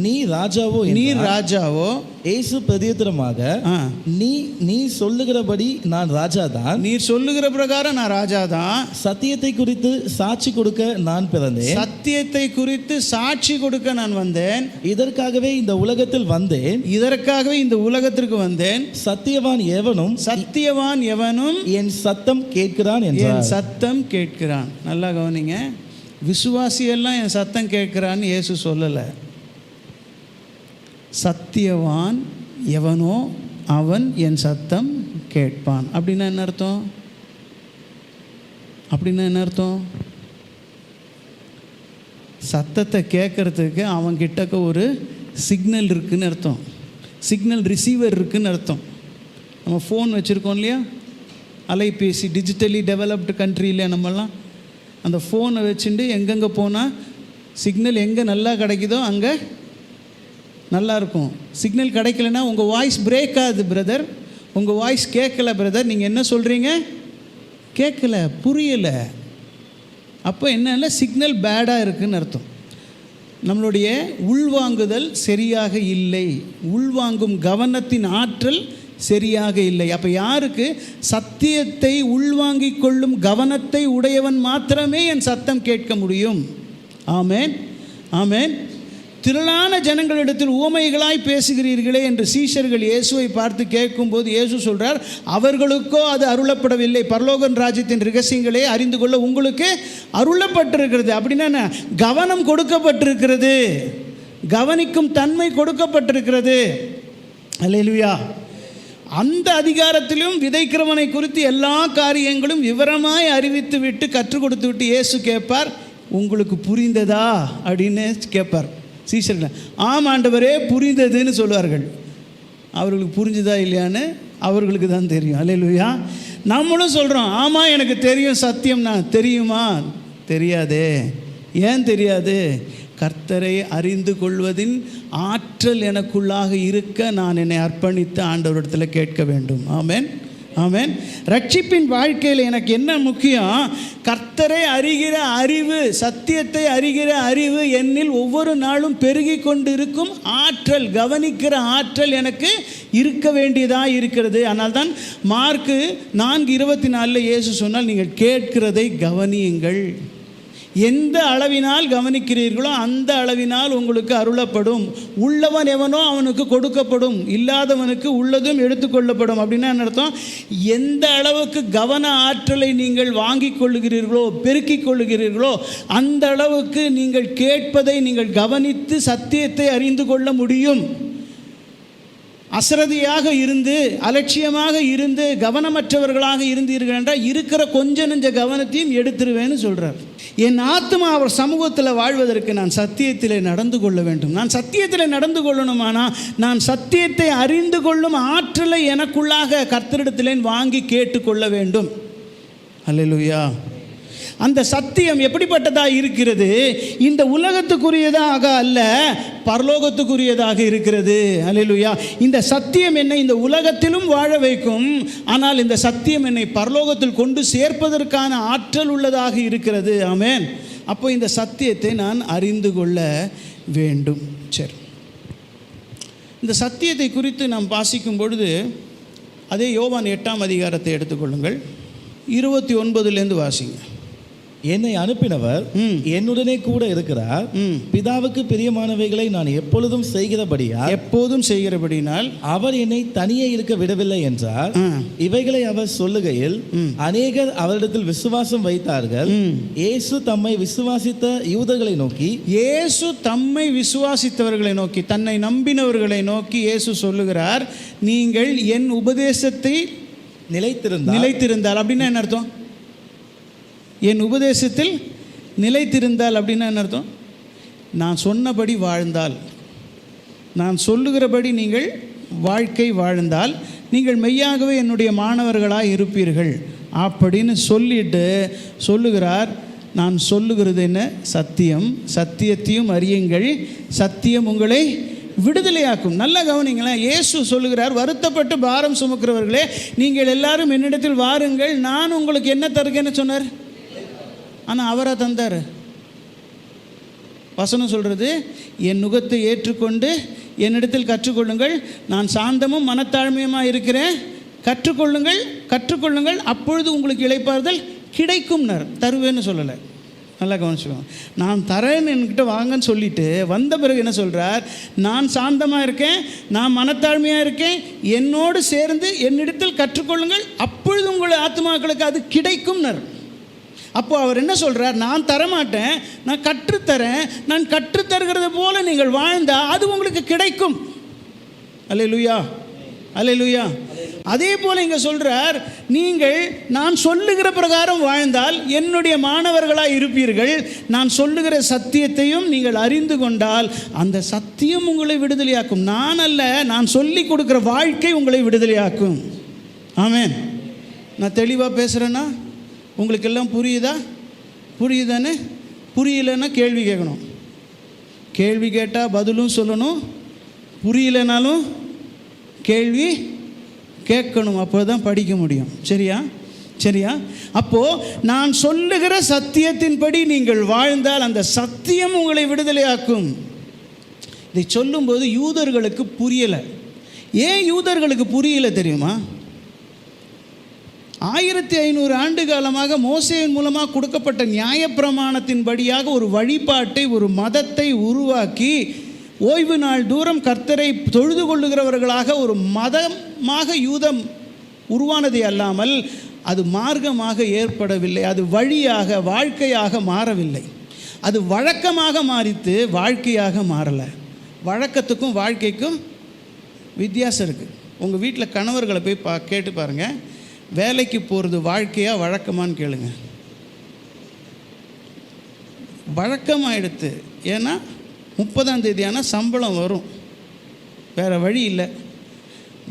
நீ ராஜாவோ? நீர் ராஜாவோ? இயேசு பிரதியுத்தரமாக, நீ சொல்லுகிறபடி நான் ராஜாதான். நீர் சொல்லுகிற பிரகாரம் நான் ராஜாதான். சத்தியத்தை குறித்து சாட்சி கொடுக்க நான் பிறந்தேன். சத்தியத்தை குறித்து சாட்சி கொடுக்க நான் வந்தேன். இதற்காகவே இந்த உலகத்தில் வந்தேன். இதற்காகவே இந்த உலகத்திற்கு வந்தேன். சத்தியவான் எவனும் என் சத்தம் கேட்கிறான் என்றார். என் சத்தம் கேட்கிறான். நல்லா கவனிங்க. விசுவாசியெல்லாம் என் சத்தம் கேட்கிறான்னு இயேசு சொல்லலை. சத்தியவான் எவனோ அவன் என் சத்தம் கேட்பான். அப்படின்னா என்ன அர்த்தம்? சத்தத்தை கேட்கறதுக்கு அவன் கிட்டக்க ஒரு சிக்னல் இருக்குன்னு அர்த்தம். சிக்னல் ரிசீவர் இருக்குன்னு அர்த்தம். நம்ம ஃபோன் வச்சுருக்கோம் இல்லையா? அலைபேசி, டிஜிட்டலி டெவலப்டு கண்ட்ரியில் நம்மெல்லாம் அந்த ஃபோனை வச்சுட்டு எங்கெங்கே போனால் சிக்னல் எங்கே நல்லா கிடைக்குதோ அங்கே நல்லா இருக்கும். சிக்னல் கிடைக்கலன்னா உங்கள் வாய்ஸ் பிரேக் ஆகுது பிரதர், உங்கள் வாய்ஸ் கேட்கல பிரதர், நீங்கள் என்ன சொல்கிறீங்க கேட்கல, புரியலை. அப்போ என்னென்ன சிக்னல் பேடாக இருக்குதுன்னு அர்த்தம். நம்மளுடைய உள்வாங்குதல் சரியாக இல்லை, உள்வாங்கும் கவனத்தின் ஆற்றல் சரியாக இல்லை. அப்போ யாருக்கு? சத்தியத்தை உள்வாங்கிக் கொள்ளும் கவனத்தை உடையவன் மாத்திரமே என் சத்தம் கேட்க முடியும். ஆமேன், ஆமேன். திரளான ஜனங்களிடத்தில் உவமைகளாய் பேசுகிறீர்களே என்று சீஷர்கள் இயேசுவை பார்த்து கேட்கும்போது இயேசு சொல்கிறார், அவர்களுக்கோ அது அருளப்படவில்லை, பரலோகன் ராஜ்யத்தின் ரகசியங்களே அறிந்து கொள்ள உங்களுக்கு அருளப்பட்டிருக்கிறது. அப்படின்னா கவனம் கொடுக்கப்பட்டிருக்கிறது, கவனிக்கும் தன்மை கொடுக்கப்பட்டிருக்கிறது. அல்லேலூயா. அந்த அதிகாரத்திலும் விதைக்கிறவனை குறித்து எல்லா காரியங்களும் விவரமாய் அறிவித்து விட்டு கற்றுக் கொடுத்து விட்டு இயேசு கேட்பார், உங்களுக்கு புரிந்ததா அப்படின்னு கேட்பார். சீஷர்கள் ஆம் ஆண்டவரே புரிந்ததுன்னு சொல்லுவார்கள். அவர்களுக்கு புரிஞ்சுதா இல்லையான்னு அவர்களுக்கு தான் தெரியும். அல்லேலூயா. நம்மளும் சொல்கிறோம், ஆமாம் எனக்கு தெரியும் சத்தியம்னா. தெரியுமா? தெரியாதே. ஏன் தெரியாது? கர்த்தரை அறிந்து கொள்வதின் ஆற்றல் எனக்குள்ளாக இருக்க நான் என்னை அர்ப்பணித்து ஆண்டவரிடத்தில் கேட்க வேண்டும். ஆமேன், ஆமேன். ரட்சிப்பின் வாழ்க்கையில் எனக்கு என்ன முக்கியம்? கர்த்தரை அறிகிற அறிவு, சத்தியத்தை அறிகிற அறிவு என்னில் ஒவ்வொரு நாளும் பெருகி கொண்டு இருக்கும் ஆற்றல், கவனிக்கிற ஆற்றல் எனக்கு இருக்க வேண்டியதாக இருக்கிறது. ஆனால் தான் மார்க்கு 4:24 இயேசு சொன்னால், நீங்கள் கேட்கிறதை கவனியுங்கள். எந்த அளவினால் கவனிக்கிறீர்களோ அந்த அளவினால் உங்களுக்கு அருளப்படும். உள்ளவன் எவனோ அவனுக்கு கொடுக்கப்படும், இல்லாதவனுக்கு உள்ளதும் எடுத்துக்கொள்ளப்படும். அப்படின்னா என்ன அர்த்தம்? எந்த அளவுக்கு கவன ஆற்றலை நீங்கள் வாங்கிக் கொள்ளுகிறீர்களோ, பெருக்கிக் கொள்ளுகிறீர்களோ, அந்த அளவுக்கு நீங்கள் கேட்பதை நீங்கள் கவனித்து சத்தியத்தை அறிந்து கொள்ள முடியும். அசரதியாக இருந்து, அலட்சியமாக இருந்து, கவனமற்றவர்களாக இருந்தீர்கள் என்றால் இருக்கிற கொஞ்ச நெஞ்ச கவனத்தையும் எடுத்துருவேன்னு சொல்கிறார். என் ஆத்மா அவர் சமூகத்தில் வாழ்வதற்கு நான் சத்தியத்திலே நடந்து கொள்ள வேண்டும். நான் சத்தியத்தில் நடந்து கொள்ளணுமானா நான் சத்தியத்தை அறிந்து கொள்ளும் ஆற்றலை எனக்குள்ளாக கர்த்தரிடத்திலே வாங்கி கேட்டுக்கொள்ள வேண்டும். அல்லேலூயா. அந்த சத்தியம் எப்படிப்பட்டதாக இருக்கிறது? இந்த உலகத்துக்குரியதாக அல்ல, பரலோகத்துக்குரியதாக இருக்கிறது. அல்லேலூயா. இந்த சத்தியம் என்னை இந்த உலகத்திலும் வாழ வைக்கும், ஆனால் இந்த சத்தியம் என்னை பரலோகத்தில் கொண்டு சேர்ப்பதற்கான ஆற்றல் உள்ளதாக இருக்கிறது. ஆமென். அப்போ இந்த சத்தியத்தை நான் அறிந்து கொள்ள வேண்டும். சரி, இந்த சத்தியத்தை குறித்து நாம் வாசிக்கும் பொழுது அதே யோவான் 8ஆம் அதிகாரத்தை எடுத்துக்கொள்ளுங்கள். 29 வாசிங்க. என்னை அனுப்பினவர் என்னுடனே கூட இருக்கிறார். பிதாவுக்கு பிரியமானவைகளை நான் எப்பொழுதும் செய்கிறபடியால் அவர் என்னை தனியே இருக்க விடவில்லை என்றார். இவைகளை அவர் சொல்லுகையில் அநேகர் அவரிடத்தில் விசுவாசம் வைத்தார்கள். இயேசு தம்மை விசுவாசித்த யூதர்களை நோக்கி, தன்னை நம்பினவர்களை நோக்கி இயேசு சொல்லுகிறார், நீங்கள் என் உபதேசத்தை நிலைத்திருந்தால். அப்படின்னா என்ன அர்த்தம்? என் உபதேசத்தில் நிலைத்திருந்தால் அப்படின்னா என்ன அர்த்தம்? நான் சொன்னபடி வாழ்ந்தால், நான் சொல்லுகிறபடி நீங்கள் வாழ்க்கை வாழ்ந்தால் நீங்கள் மெய்யாகவே என்னுடைய மாணவர்களாக இருப்பீர்கள் அப்படின்னு சொல்லுகிறார். நான் சொல்லுகிறது என்ன? சத்தியம். சத்தியத்தையும் அறியுங்கள், சத்தியம் உங்களை விடுதலையாக்கும். நல்ல கவனிங்களேன். இயேசு சொல்லுகிறார், வருத்தப்பட்டு பாரம் சுமக்கிறவர்களே நீங்கள் எல்லாரும் என்னிடத்தில் வாருங்கள், நான் உங்களுக்கு என்ன தருகேன்னு சொன்னார். ஆனால் அவராக தந்தார். வசனம் சொல்கிறது, என் நுகத்தை ஏற்றுக்கொண்டு என்னிடத்தில் கற்றுக்கொள்ளுங்கள், நான் சாந்தமும் மனத்தாழ்மையுமாக இருக்கிறேன், கற்றுக்கொள்ளுங்கள், அப்பொழுது உங்களுக்கு இளைப்பாறுதல் கிடைக்கும்னார். தருவேன்னு சொல்லலை. நல்லா கவனிச்சுக்கோங்க. நான் தரேன்னு என்கிட்ட வாங்கன்னு சொல்லிட்டு வந்த பிறகு என்ன சொல்கிறார்? நான் சாந்தமாக இருக்கேன், நான் மனத்தாழ்மையாக இருக்கேன், என்னோடு சேர்ந்து என்னிடத்தில் கற்றுக்கொள்ளுங்கள், அப்பொழுது உங்கள் ஆத்மாக்களுக்கு அது கிடைக்கும்னார். அப்போ அவர் என்ன சொல்கிறார்? நான் தரமாட்டேன், நான் கற்றுத்தரேன், நான் கற்றுத்தருகிறது போல நீங்கள் வாழ்ந்தால் அது உங்களுக்கு கிடைக்கும். அல்லேலூயா, அல்லேலூயா. அதே போல் இங்கே சொல்கிறார், நீங்கள் நான் சொல்லுகிற பிரகாரம் வாழ்ந்தால் என்னுடைய மாணவர்களாக இருப்பீர்கள், நான் சொல்லுகிற சத்தியத்தையும் நீங்கள் அறிந்து கொண்டால் அந்த சத்தியம் உங்களை விடுதலையாக்கும். நான் அல்ல, நான் சொல்லி கொடுக்குற வாழ்க்கை உங்களை விடுதலையாக்கும். ஆமென். நான் தெளிவாக பேசுகிறேன்னா உங்களுக்கு எல்லாம் புரியுதானே? புரியலைன்னா கேள்வி கேட்கணும், கேள்வி கேட்டால் பதிலும் சொல்லணும், புரியலைனாலும் கேள்வி கேட்கணும், அப்போ தான் படிக்க முடியும். சரியா? அப்போது நான் சொல்லுகிற சத்தியத்தின்படி நீங்கள் வாழ்ந்தால் அந்த சத்தியம் உங்களை விடுதலையாக்கும். இதை சொல்லும்போது யூதர்களுக்கு புரியலை. ஏன் யூதர்களுக்கு புரியலை தெரியுமா? 1500 ஆண்டு காலமாக மோசேயின் மூலமாக கொடுக்கப்பட்ட நியாயப்பிரமாணத்தின்படியாக ஒரு வழிபாட்டை, ஒரு மதத்தை உருவாக்கி ஓய்வு நாள் தூரம் கர்த்தரை தொழுது கொள்ளுகிறவர்களாக ஒரு மதமாக யூதம் உருவானதே அல்லாமல் அது மார்க்கமாக ஏற்படவில்லை, அது வழியாக வாழ்க்கையாக மாறவில்லை. அது வழக்கமாக மாறித்து வாழ்க்கையாக மாறலை. வழக்கத்துக்கும் வாழ்க்கைக்கும் வித்தியாசம் இருக்குது. உங்கள் வீட்டில் கணவர்களை போய் கேட்டு பாருங்கள், வேலைக்கு போகிறது வாழ்க்கையாக வழக்கமானு கேளுங்க. வழக்கமாகிடுது. ஏன்னா 30ஆம் தேதி ஆனால் சம்பளம் வரும், வேறு வழி இல்லை.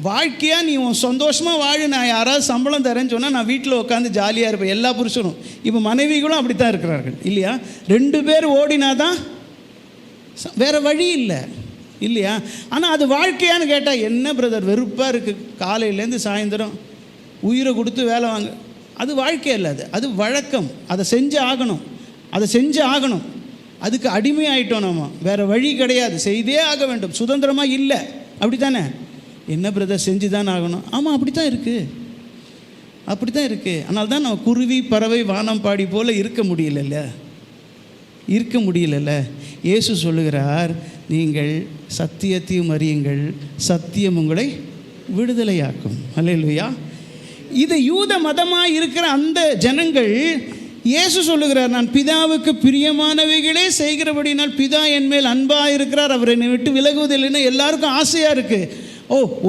வாழ்க்கையாக நீ சந்தோஷமாக வாழு, நான் யாராவது சம்பளம் தரேன்னு சொன்னால் நான் வீட்டில் உட்காந்து ஜாலியாக இருப்பேன். எல்லா புருஷனும் இப்போ மனைவிகளும் அப்படி தான் இருக்கிறார்கள் இல்லையா? 2 பேர் ஓடினா தான் வேறு வழி இல்லை இல்லையா? ஆனால் அது வாழ்க்கையான்னு கேட்டால் என்ன பிரதர் வெறுப்பாக இருக்குது, காலையிலேருந்து சாயந்தரம் உயிரை கொடுத்து வேலை வாங்க. அது வாழ்க்கை இல்லை, அது வழக்கம். அதை செஞ்சு ஆகணும். அதுக்கு அடிமையாயிட்டோம் நம்ம, வேறு வழி கிடையாது, செய்தே ஆக வேண்டும். சுதந்திரமாக இல்லை, அப்படி தானே? என்ன பிரதர் செஞ்சு தான் ஆகணும். ஆமாம், அப்படி தான் இருக்குது. அதனால தான் நம்ம குருவி பறவை வானம் பாடி போல் இருக்க முடியல. இயேசு சொல்லுகிறார், நீங்கள் சத்தியத்தையும் அறியுங்கள், சத்தியம் உங்களை விடுதலையாக்கும். அல்லேலூயா. இது யூத மதமாக இருக்கிற அந்த ஜனங்கள், இயேசு சொல்லுகிறார், நான் பிதாவுக்கு பிரியமானவைகளே செய்கிறபடினால் பிதா என் மேல் அன்பாக இருக்கிறார், அவர் என்னை விட்டு விலகுவதில்லைன்னு எல்லாருக்கும் ஆசையாக இருக்குது.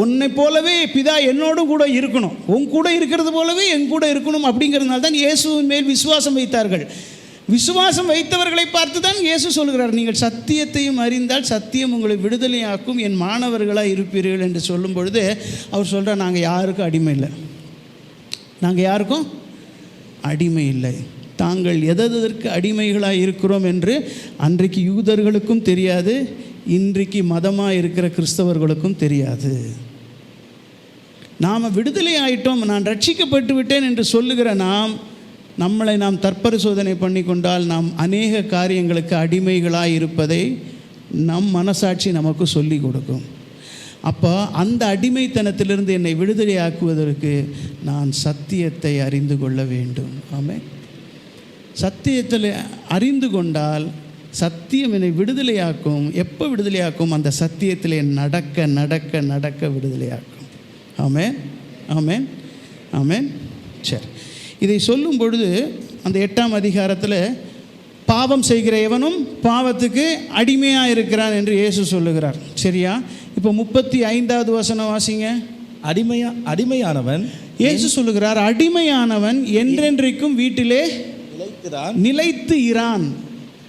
உன்னை போலவே பிதா என்னோடு கூட இருக்கணும், உன் கூட இருக்கிறது போலவே என் கூட இருக்கணும் அப்படிங்கிறதுனால தான் இயேசுவின் மேல் விசுவாசம் வைத்தார்கள். விசுவாசம் வைத்தவர்களை பார்த்து தான் இயேசு சொல்கிறார், நீங்கள் சத்தியத்தையும் அறிந்தால் சத்தியம் உங்களை விடுதலையாக்கும், என் மாணவர்களாக இருப்பீர்கள் என்று சொல்லும் பொழுது அவர் சொல்கிறார், நாங்கள் யாருக்கும் அடிமை இல்லை. தாங்கள் எதற்கு அடிமைகளாக இருக்கிறோம் என்று அன்றைக்கு யூதர்களுக்கும் தெரியாது, இன்றைக்கு மதமாக இருக்கிற கிறிஸ்தவர்களுக்கும் தெரியாது. நாம் விடுதலை ஆயிட்டோம், நான் ரட்சிக்கப்பட்டு விட்டேன் என்று சொல்லுகிற நம்மளை நாம் தற்பரிசோதனை பண்ணி கொண்டால் நாம் அநேக காரியங்களுக்கு அடிமைகளாக இருப்பதை நம் மனசாட்சி நமக்கு சொல்லி கொடுக்கும். அப்போ அந்த அடிமைத்தனத்திலிருந்து என்னை விடுதலை ஆக்குவதற்கு நான் சத்தியத்தை அறிந்து கொள்ள வேண்டும். ஆமென். சத்தியத்தில் அறிந்து கொண்டால் சத்தியம் என்னை விடுதலையாக்கும். எப்போ விடுதலையாக்கும்? அந்த சத்தியத்தில் நடக்க நடக்க நடக்க விடுதலையாக்கும். ஆமென், ஆமென், ஆமென். சரி, இதை சொல்லும் பொழுது அந்த 8ஆம் அதிகாரத்தில் பாவம் செய்கிற எவனும் பாவத்துக்கு அடிமையாக இருக்கிறான் என்று இயேசு சொல்லுகிறார். சரியா? இப்போ 35வது வசனம் வாசிங்க. அடிமையானவன், இயேசு சொல்லுகிறார், அடிமையானவன் என்றென்றைக்கும் வீட்டிலே நிலைத்து இரான்,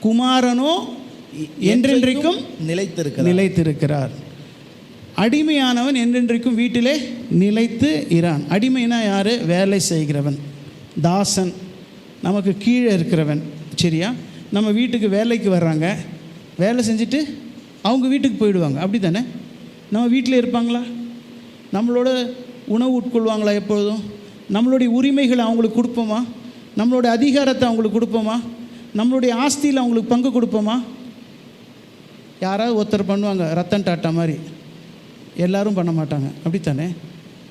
குமாரனோ என்றென்றைக்கும் நிலைத்திருக்கிறார். அடிமையானவன் என்றென்றைக்கும் வீட்டிலே நிலைத்து இரான். அடிமைனா யார்? வேலை செய்கிறவன், தாசன், நமக்கு கீழே இருக்கிறவன். சரியா? நம்ம வீட்டுக்கு வேலைக்கு வர்றாங்க, வேலை செஞ்சுட்டு அவங்க வீட்டுக்கு போயிடுவாங்க. அப்படி தானே? நம்ம வீட்டில் இருப்பாங்களா? நம்மளோட உணவு உட்கொள்வாங்களா? எப்பொழுதும் நம்மளுடைய உரிமைகளை அவங்களுக்கு கொடுப்போமா? நம்மளுடைய அதிகாரத்தை அவங்களுக்கு கொடுப்போமா? நம்மளுடைய ஆஸ்தியில் அவங்களுக்கு பங்கு கொடுப்போமா? யாராவது ஒருத்தர் பண்ணுவாங்க, ரத்தன் டாட்டா மாதிரி. எல்லாரும் பண்ண மாட்டாங்க. அப்படித்தானே?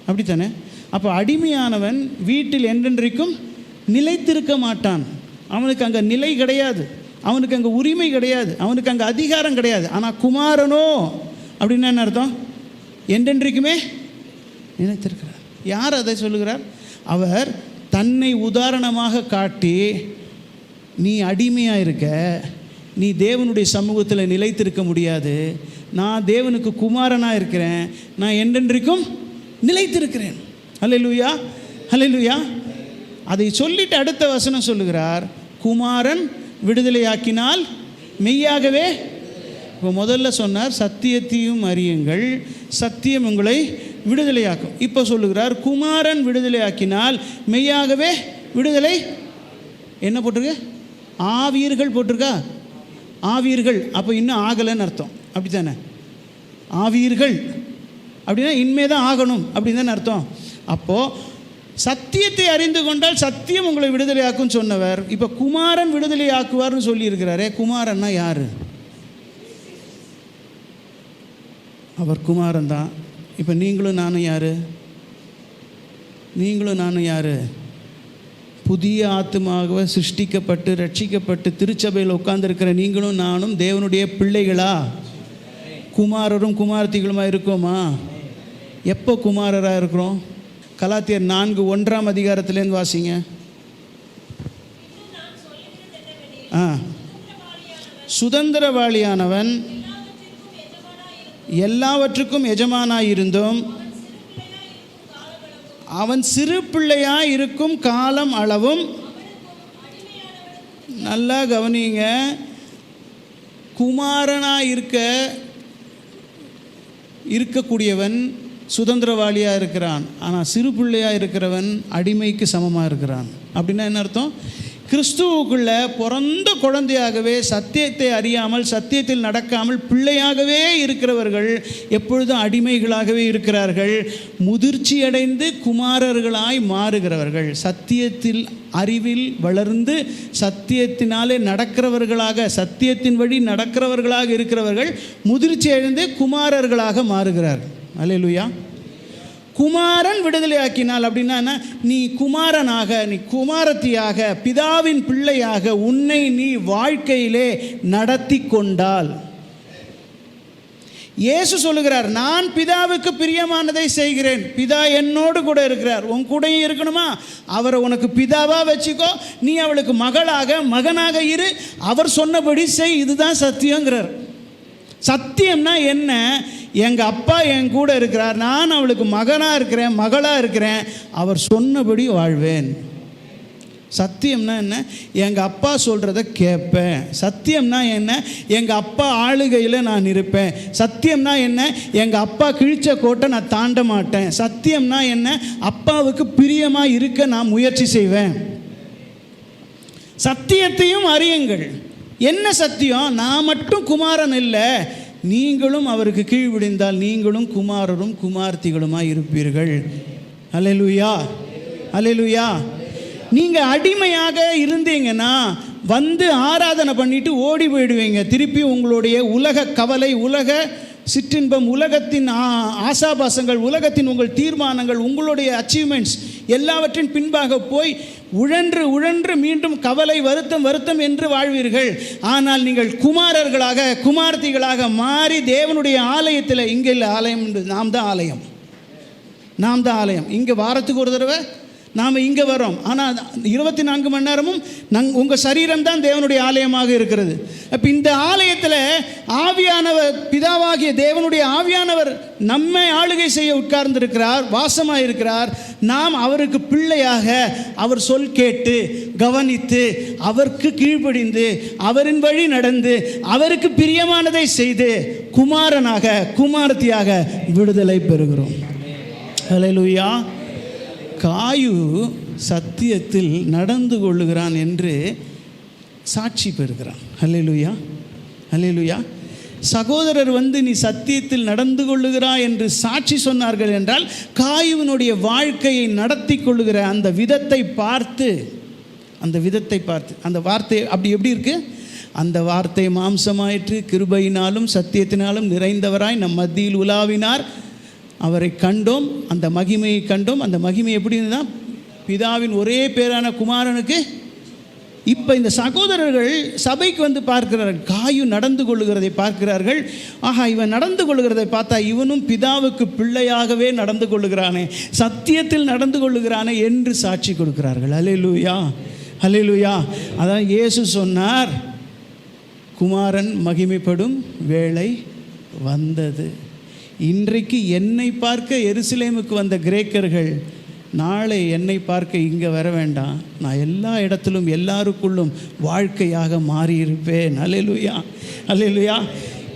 அப்படித்தானே? அப்போ அடிமையானவன் வீட்டில் என்றென்றைக்கும் நிலைத்திருக்க மாட்டான். அவனுக்கு அங்கே நிலை கிடையாது, அவனுக்கு அங்கே உரிமை கிடையாது, அவனுக்கு அங்கே அதிகாரம் கிடையாது. ஆனால் குமாரனோ அப்படின்னு என்ன அர்த்தம்? என்றென்றைக்குமே நிலைத்திருக்கிறார். யார் அதை சொல்லுகிறார்? அவர் தன்னை உதாரணமாக காட்டி, நீ அடிமையாக இருக்க, நீ தேவனுடைய சமூகத்தில் நிலைத்திருக்க முடியாது, நான் தேவனுக்கு குமாரனாக இருக்கிறேன், நான் என்றென்றைக்கும் நிலைத்திருக்கிறேன். அல்லேலூயா, அல்லேலூயா. அதை சொல்லிட்டு அடுத்த வசனம் சொல்லுகிறார், குமாரன் விடுதலையாக்கினால் மெய்யாகவே. இப்போ முதல்ல சொன்னார், சத்தியத்தையும் அறியுங்கள், சத்தியம் உங்களை விடுதலையாக்கும். இப்போ சொல்லுகிறார், குமாரன் விடுதலையாக்கினால் மெய்யாகவே விடுதலை. என்ன போட்டிருக்கு? ஆவீர்கள் போட்டிருக்கா? ஆவீர்கள். அப்போ இன்னும் ஆகலைன்னு அர்த்தம். அப்படி தானே? ஆவீர்கள் அப்படின்னா இனிமே தான் ஆகணும் அப்படின்னு தானே அர்த்தம். அப்போது சத்தியத்தை அறிந்து கொண்டால் சத்தியம் உங்களை விடுதலையாக்கும் சொன்னவர் இப்போ குமாரன் விடுதலையாக்குவார்னு சொல்லியிருக்கிறாரே. குமாரன்னா யார்? அவர் குமாரன் தான். இப்போ நீங்களும் நானும் யார்? நீங்களும் நானும் யார்? புதிய ஆத்மாவை சிருஷ்டிக்கப்பட்டு ரட்சிக்கப்பட்டு திருச்சபையில் உட்கார்ந்துருக்கிற நீங்களும் நானும் தேவனுடைய பிள்ளைகளா? குமாரரும் குமாரத்திகளுமா இருக்கோமா? எப்போ குமாரராக இருக்கிறோம்? கலாத்தியர் 4:1 அதிகாரத்திலேருந்து வாசிங்க. சுதந்திரவாளியானவன் எல்லாவற்றுக்கும் எஜமானாயிருந்தும் அவன் சிறு பிள்ளையாய் இருக்கும் காலம் அளவும். நல்லா கவனிங்க, குமாரனாக இருக்கக்கூடியவன் சுதந்திரவாளியாக இருக்கிறான், ஆனால் சிறு பிள்ளையாக இருக்கிறவன் அடிமைக்கு சமமாக இருக்கிறான். அப்படின்னா என்ன அர்த்தம்? கிறிஸ்துவுக்குள்ள பிறந்த குழந்தையாகவே சத்தியத்தை அறியாமல் சத்தியத்தில் நடக்காமல் பிள்ளையாகவே இருக்கிறவர்கள் எப்பொழுதும் அடிமைகளாகவே இருக்கிறார்கள். முதிர்ச்சி அடைந்து குமாரர்களாய் மாறுகிறவர்கள், சத்தியத்தில் அறிவில் வளர்ந்து சத்தியத்தினாலே நடக்கிறவர்களாக, சத்தியத்தின் வழி நடக்கிறவர்களாக இருக்கிறவர்கள் முதிர்ச்சி அடைந்து குமாரர்களாக மாறுகிறார்கள். அல்லேலூயா. குமாரன் விடுதலையாக்கினால் அப்படின்னா நீ குமாரனாக, நீ குமாரத்தியாக, பிதாவின் பிள்ளையாக உன்னை நீ வாழ்க்கையிலே நடத்தி கொண்டால். இயேசு சொல்லுகிறார், நான் பிதாவுக்கு பிரியமானதை செய்கிறேன், பிதா என்னோடு கூட இருக்கிறார், உன் கூடயும் இருக்கணுமா? அவரை உனக்கு பிதாவாக வச்சுக்கோ, நீ அவளுக்கு மகளாக மகனாக இரு, அவர் சொன்னபடி செய். இதுதான் சத்தியங்கிறார். சத்தியம்னா என்ன? எங்கள் அப்பா என் கூட இருக்கிறார், நான் அவளுக்கு மகனாக இருக்கிறேன் மகளாக இருக்கிறேன், அவர் சொன்னபடி வாழ்வேன். சத்தியம்னா என்ன? எங்கள் அப்பா சொல்கிறத கேட்பேன். சத்தியம்னா என்ன? எங்கள் அப்பா ஆளுகையில் நான் இருப்பேன். சத்தியம்னா என்ன? எங்கள் அப்பா கிழிச்ச கோட்டை நான் தாண்ட மாட்டேன். சத்தியம்னா என்ன? அப்பாவுக்கு பிரியமாக இருக்க நான் முயற்சி செய்வேன். சத்தியத்தையும் அறியுங்கள். என்ன சத்தியம்? நான் மட்டும் குமாரன் இல்லை, நீங்களும் அவருக்கு கீழ்விடிந்தால் நீங்களும் குமாரரும் குமார்த்திகளுமாய் இருப்பீர்கள். அல்லேலூயா, அல்லேலூயா. நீங்கள் அடிமையாக இருந்தீங்கன்னா வந்து ஆராதனை பண்ணிட்டு ஓடி போயிடுவீங்க. திருப்பி உங்களுடைய உலக கவலை, உலக சிற்றின்பம், உலகத்தின் ஆசாபாசங்கள், உலகத்தின் உங்கள் தீர்மானங்கள், உங்களுடைய அச்சீவ்மெண்ட்ஸ் எல்லாவற்றின் பின்பாக போய் உழன்று உழன்று மீண்டும் கவலை, வருத்தம் என்று வாழ்வீர்கள். ஆனால் நீங்கள் குமாரர்களாக, குமார்த்திகளாக மாறி தேவனுடைய ஆலயத்தில், இங்கே இல்லை ஆலயம், நாம் தான் ஆலயம், நாம் தான் ஆலயம். இங்கே வாரத்துக்கு ஒரு தடவை நாம் இங்கே வரோம். ஆனால் 24 மணி நேரமும் உங்கள் சரீரம் தான் தேவனுடைய ஆலயமாக இருக்கிறது. அப்போ இந்த ஆலயத்தில் ஆவியானவர், பிதாவாகிய தேவனுடைய ஆவியானவர் நம்மை ஆளுகை செய்ய உட்கார்ந்திருக்கிறார், வாசமாக இருக்கிறார். நாம் அவருக்கு பிள்ளையாக அவர் சொல் கேட்டு கவனித்து அவருக்கு கீழ்ப்படிந்து அவரின் வழி நடந்து அவருக்கு பிரியமானதை செய்து குமாரனாக, குமாரத்தியாக விடுதலை பெறுகிறோம். அல்லேலூயா. காயு சத்தியத்தில் நடந்து கொள்ளுகிறான் என்று சாட்சி பெறுகிறான். அல்லேலூயா, அல்லேலூயா. சகோதரர் வந்து நீ சத்தியத்தில் நடந்து கொள்ளுகிறாய் என்று சாட்சி சொன்னார்கள் என்றால் காயுவினுடைய வாழ்க்கையை நடத்தி கொள்ளுகிற அந்த விதத்தை பார்த்து, அந்த வார்த்தை அப்படி எப்படி இருக்கு? அந்த வார்த்தை மாம்சமாயிற்று, கிருபையினாலும் சத்தியத்தினாலும் நிறைந்தவராய் நம் மத்தியில் உலாவினார், அவரை கண்டோம், அந்த மகிமையை கண்டோம். அந்த மகிமை எப்படி இருந்தால் பிதாவின் ஒரே பேரான குமாரனுக்கு. இப்போ இந்த சகோதரர்கள் சபைக்கு வந்து பார்க்கிறார்கள், காயு நடந்து கொள்ளுகிறதை பார்க்கிறார்கள். ஆஹா, இவன் நடந்து கொள்ளுகிறதை பார்த்தா இவனும் பிதாவுக்கு பிள்ளையாகவே நடந்து கொள்ளுகிறானே, சத்தியத்தில் நடந்து கொள்ளுகிறானே என்று சாட்சி கொடுக்கிறார்கள். அல்லேலூயா, அல்லேலூயா. அதான் இயேசு சொன்னார், குமாரன் மகிமைப்படும் வேளை வந்தது. இன்றைக்கு என்னை பார்க்க எருசலேமுக்கு வந்த கிரேக்கர்கள் நாளை என்னை பார்க்க இங்கே வர வேண்டாம், நான் எல்லா இடத்திலும் எல்லாருக்குள்ளும் வாழ்க்கையாக மாறியிருப்பேன். அல்லேலூயா, அல்லேலூயா.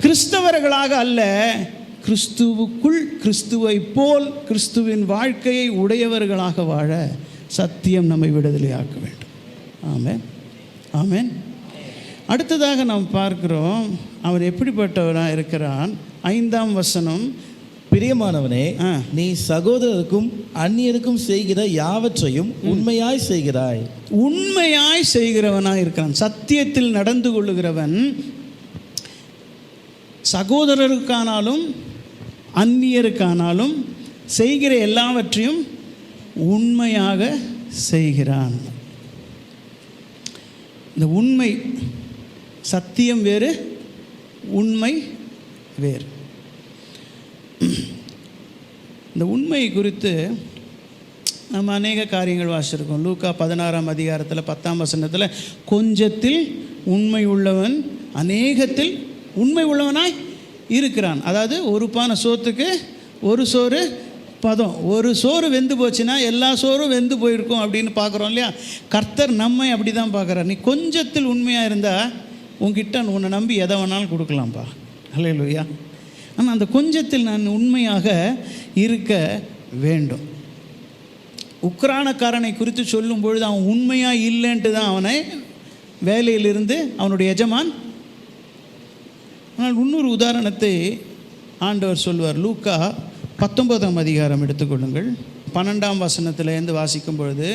கிறிஸ்தவர்களாக அல்ல, கிறிஸ்துவுக்குள் கிறிஸ்துவை போல் கிறிஸ்துவின் வாழ்க்கையை உடையவர்களாக வாழ சத்தியம் நம்மை விடுதலையாக்க வேண்டும். ஆமென், ஆமென். அடுத்ததாக நாம் பார்க்கிறோம், அவன் எப்படிப்பட்டவனாக இருக்கிறான். 5ஆம் வசனம், பிரியமானவனே, நீ சகோதரருக்கும் அந்நியருக்கும் செய்கிற யாவற்றையும் உண்மையாய் செய்கிறாய். உண்மையாய் செய்கிறவனாய் இருக்கிறான். சத்தியத்தில் நடந்து கொள்ளுகிறவன் சகோதரருக்கானாலும் அந்நியருக்கானாலும் செய்கிற எல்லாவற்றையும் உண்மையாக செய்கிறான். இந்த உண்மை, சத்தியம் வேறு, உண்மை வேறு. இந்த உண்மை குறித்து நம்ம அநேக காரியங்கள் வாசிச்சிருக்கோம். லூக்கா 16ஆம் அதிகாரத்தில் 10ஆம் வசனத்தில், கொஞ்சத்தில் உண்மை உள்ளவன் அநேகத்தில் உண்மை உள்ளவனாய் இருக்கிறான். அதாவது ஒரு பானை சோத்துக்கு ஒரு சோறு பதம். ஒரு சோறு வெந்து போச்சுன்னா எல்லா சோறும் வெந்து போயிருக்கும் அப்படின்னு பார்க்குறோம் இல்லையா? கர்த்தர் நம்மை அப்படி தான் பார்க்குறார். நீ கொஞ்சத்தில் உண்மையாக இருந்தால் உன்கிட்ட உன்னை நம்பி எதை வேணாலும் கொடுக்கலாம்ப்பா. அல்லேலூயா. ஆனால் அந்த கொஞ்சத்தில் நான் உண்மையாக இருக்க வேண்டும். உக்ரானக்காரனை குறித்து சொல்லும் பொழுது அவன் உண்மையாக இல்லைன்ட்டு தான் அவனை வேலையிலிருந்து அவனுடைய எஜமான். ஆனால் இன்னொரு உதாரணத்தை ஆண்டவர் சொல்வார். லூக்கா 19ஆம் அதிகாரம் எடுத்துக்கொள்ளுங்கள். 12ஆம் வசனத்திலேருந்து வாசிக்கும் பொழுது,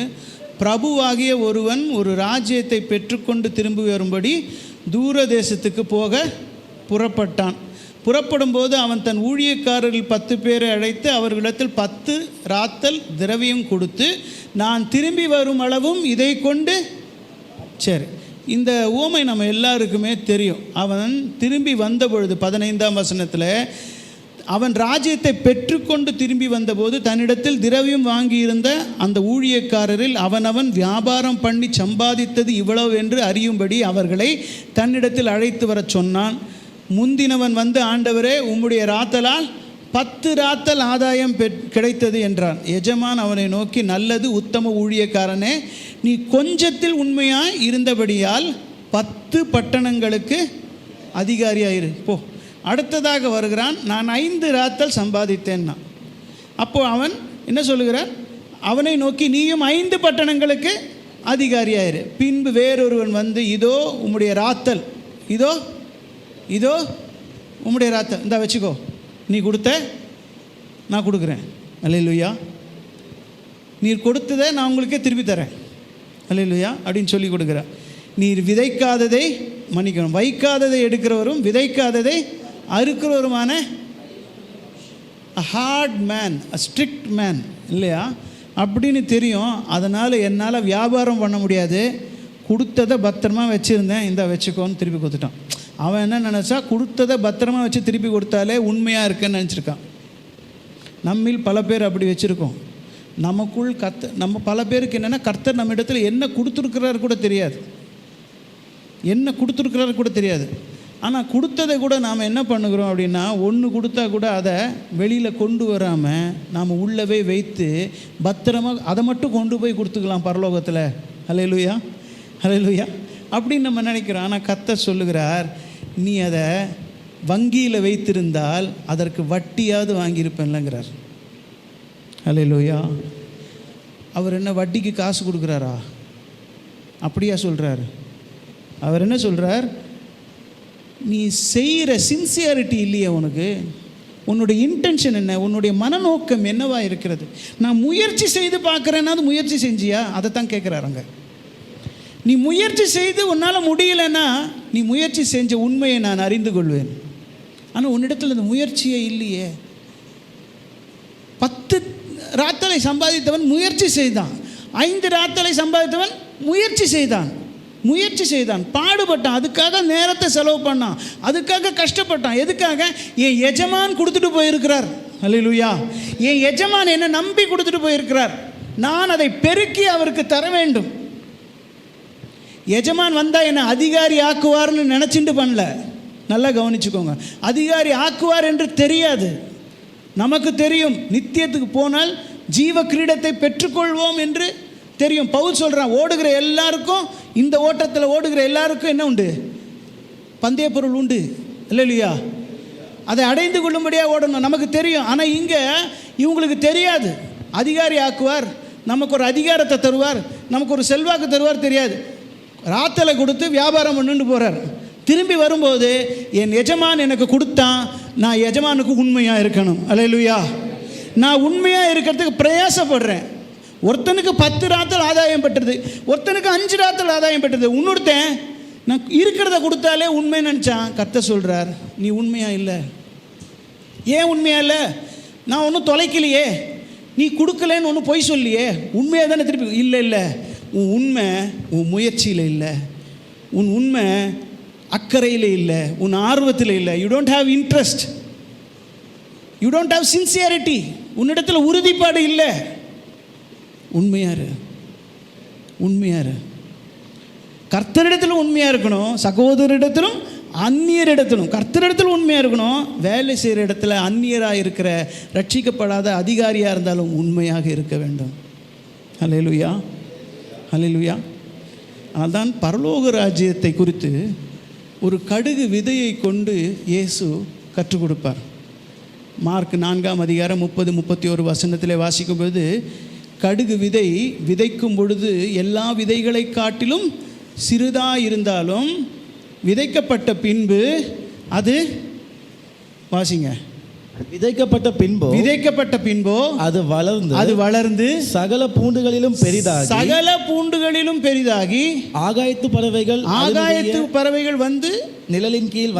பிரபுவாகிய ஒருவன் ஒரு ராஜ்யத்தை பெற்றுக்கொண்டு திரும்பி வரும்படி தூர தேசத்துக்கு போக புறப்பட்டான். புறப்படும்போது அவன் தன் ஊழியக்காரர்கள் 10 பேரை அழைத்து அவர்களிடத்தில் 10 ராத்தல் திரவியம் கொடுத்து, நான் திரும்பி வரும் அளவும் இதை கொண்டு. சரி, இந்த உவமை நம்ம எல்லாருக்குமே தெரியும். அவன் திரும்பி வந்த பொழுது 15ஆம் வசனத்தில், அவன் ராஜ்யத்தை பெற்றுக்கொண்டு திரும்பி வந்தபோது தன்னிடத்தில் திரவியம் வாங்கியிருந்த அந்த ஊழியக்காரரில் அவனவன் வியாபாரம் பண்ணி சம்பாதித்தது இவ்வளவு என்று அறியும்படி அவர்களை தன்னிடத்தில் அழைத்து வர சொன்னான். முந்தினவன் வந்து, ஆண்டவரே, உம்முடைய ராத்தலால் 10 ராத்தல் ஆதாயம் கிடைத்தது என்றான். எஜமான் அவனை நோக்கி, நல்லது உத்தம ஊழியக்காரனே, நீ கொஞ்சத்தில் உண்மையாய் இருந்தபடியால் 10 பட்டணங்களுக்கு அதிகாரியாயிரு போ. அடுத்ததாக வருகிறான், நான் 5 ராத்தல் சம்பாதித்தேன்னா. அப்போது அவன் என்ன சொல்லுகிறான்? அவனை நோக்கி, நீயும் 5 பட்டணங்களுக்கு அதிகாரியாயிரு. பின்பு வேறொருவன் வந்து, இதோ உம்முடைய ராத்தல், இதோ இதோ உம்முடைய ராத்தல், இந்த வச்சுக்கோ, நீ கொடுத்த நான் கொடுக்குறேன், அல்லேலூயா, நீர் கொடுத்ததை நான் உங்களுக்கே திருப்பி தரேன், அல்லேலூயா அப்படின்னு சொல்லி கொடுக்குறேன். நீர் விதைக்காததை மன்னிக்கணும், வைக்காததை எடுக்கிறவரும் விதைக்காததை அறுக்கிறவருமான ஹார்ட் மேன், ஸ்ட்ரிக்ட் மேன் இல்லையா அப்படின்னு தெரியும். அதனால் என்னால் வியாபாரம் பண்ண முடியாது, கொடுத்ததை பத்திரமா வச்சுருந்தேன், இந்த வச்சுக்கோன்னு திருப்பி கொடுத்துட்டான். அவன் என்ன நினச்சா, கொடுத்ததை பத்திரமா வச்சு திருப்பி கொடுத்தாலே உண்மையாக இருக்குன்னு நினச்சிருக்கான். நம்மில் பல பேர் அப்படி வச்சுருக்கோம். நமக்குள் நம்ம பல பேருக்கு என்னென்னா, கர்த்தர் நம்ம இடத்துல என்ன கொடுத்துருக்கிறாரு கூட தெரியாது, என்ன கொடுத்துருக்கிறாரு கூட தெரியாது. ஆனால் கொடுத்ததை கூட நாம் என்ன பண்ணுகிறோம் அப்படின்னா, ஒன்று கொடுத்தா கூட அதை வெளியில் கொண்டு வராமல் நாம் உள்ளவே வைத்து பத்திரமாக அதை மட்டும் கொண்டு போய் கொடுத்துக்கலாம் பரலோகத்தில். அல்லேலூயா, அல்லேலூயா அப்படின்னு நம்ம நினைக்கிறோம். ஆனால் கர்த்தர் சொல்லுகிறார், நீ அதை வங்கியில் வைத்திருந்தால் அதற்கு வட்டியாவது வாங்கியிருப்பேன்லங்கிறார். அல்லேலூயா. அவர் என்ன வட்டிக்கு காசு கொடுக்குறாரா? அப்படியா சொல்கிறார்? அவர் என்ன சொல்கிறார், நீ செய்கிற சின்சியாரிட்டி இல்லையே உனக்கு, உன்னுடைய இன்டென்ஷன் என்ன, உன்னுடைய மனநோக்கம் என்னவா இருக்கிறது? நான் முயற்சி செய்து பார்க்குறேன்னா அது முயற்சி செஞ்சியா, அதை தான் கேட்குறாருங்க. நீ முயற்சி செய்து உன்னால் முடியலைன்னா நீ முயற்சி செஞ்ச உண்மையை நான் அறிந்து கொள்வேன். ஆனால் உன்னிடத்தில் அந்த முயற்சியே இல்லையே. 10 ராத்தலை சம்பாதித்தவன் முயற்சி செய்தான், 5 ராத்தலை சம்பாதித்தவன் முயற்சி செய்தான், பாடுபட்டான், அதுக்காக நேரத்தை செலவு பண்ணான், அதுக்காக கஷ்டப்பட்டான். எதுக்காக? என் எஜமான் கொடுத்துட்டு போயிருக்கிறார். அல்லேலூயா. என் எஜமான் என்னை நம்பி கொடுத்துட்டு போயிருக்கிறார், நான் அதை பெருக்கி அவருக்கு தர வேண்டும். எஜமான் வந்தால் என்னை அதிகாரி ஆக்குவார்னு நினச்சிட்டு பண்ணல. நல்லா கவனிச்சுக்கோங்க, அதிகாரி ஆக்குவார் என்று தெரியாது. நமக்கு தெரியும் நித்தியத்துக்கு போனால் ஜீவ கிரீடத்தை பெற்றுக்கொள்வோம் என்று தெரியும். பவுல் சொல்கிறான், ஓடுகிற எல்லாருக்கும், இந்த ஓட்டத்தில் ஓடுகிற எல்லாருக்கும் என்ன உண்டு? பந்தய பொருள் உண்டு. இல்லையா? அதை அடைந்து கொள்ளும்படியாக ஓடணும், நமக்கு தெரியும். ஆனால் இங்கே இவங்களுக்கு தெரியாது. அதிகாரி ஆக்குவார், நமக்கு ஒரு அதிகாரத்தை தருவார், நமக்கு ஒரு செல்வாக்கு தருவார், தெரியாது. ராத்தலை கொடுத்து வியாபாரம் பண்ணிட்டு போகிறார். திரும்பி வரும்போது, என் எஜமான் எனக்கு கொடுத்தான், நான் எஜமானுக்கு உண்மையாக இருக்கணும். அல்லேலூயா. நான் உண்மையாக இருக்கிறதுக்கு பிரயாசப்படுறேன். ஒருத்தனுக்கு 10 ராத்தல் ஆதாயம் பெற்றது, ஒருத்தனுக்கு 5 ராத்தல் ஆதாயம் பெற்றது. இன்னொருத்தன் நான் இருக்கிறத கொடுத்தாலே உண்மைன்னு நினச்சான். கர்த்தர் சொல்கிறார், நீ உண்மையாக இல்லை. ஏன் உண்மையாக இல்லை? நான் ஒன்றும் தொலைக்கலையே, நீ கொடுக்கலன்னு ஒன்றும் பொய் சொல்லியே, உண்மையாக தானே திருப்பி. இல்லை, உன் உண்மை உன் முயற்சியில் இல்லை, உன் உண்மை அக்கறையில் இல்லை, உன் ஆர்வத்தில் இல்லை. You don't have interest, you don't have sincerity. உன்னிடத்தில் உறுதிப்பாடு இல்லை. உண்மையாரு, கர்த்தரிடத்திலும் உண்மையாக இருக்கணும், சகோதரிடத்திலும் அந்நியரிடத்திலும். கர்த்தரிடத்திலும் உண்மையாக இருக்கணும், வேலை செய்கிற இடத்துல அந்நியராக இருக்கிற ரட்சிக்கப்படாத அதிகாரியாக இருந்தாலும் உண்மையாக இருக்க வேண்டும். அல்லேலூயா, அல்லேலூயா. அதுதான் பரலோக ராஜ்யத்தை குறித்து ஒரு கடுகு விதையை கொண்டு இயேசு கற்றுக் கொடுப்பார். மார்க் 4ஆம் அதிகாரம் 30-31 வசனத்திலே வாசிக்கும்போது, கடுகு விதை விதைக்கும் பொழுது எல்லா விதைகளை காட்டிலும் சிறிதாக இருந்தாலும் விதைக்கப்பட்ட பின்பு அது, வாசிங்க, விதைக்கப்பட்ட பின்போ அது வளர்ந்து சகல பூண்டுகளிலும் பெரிதாகி ஆகாயத்து பறவைகள் வந்து நிழலின் கீழ்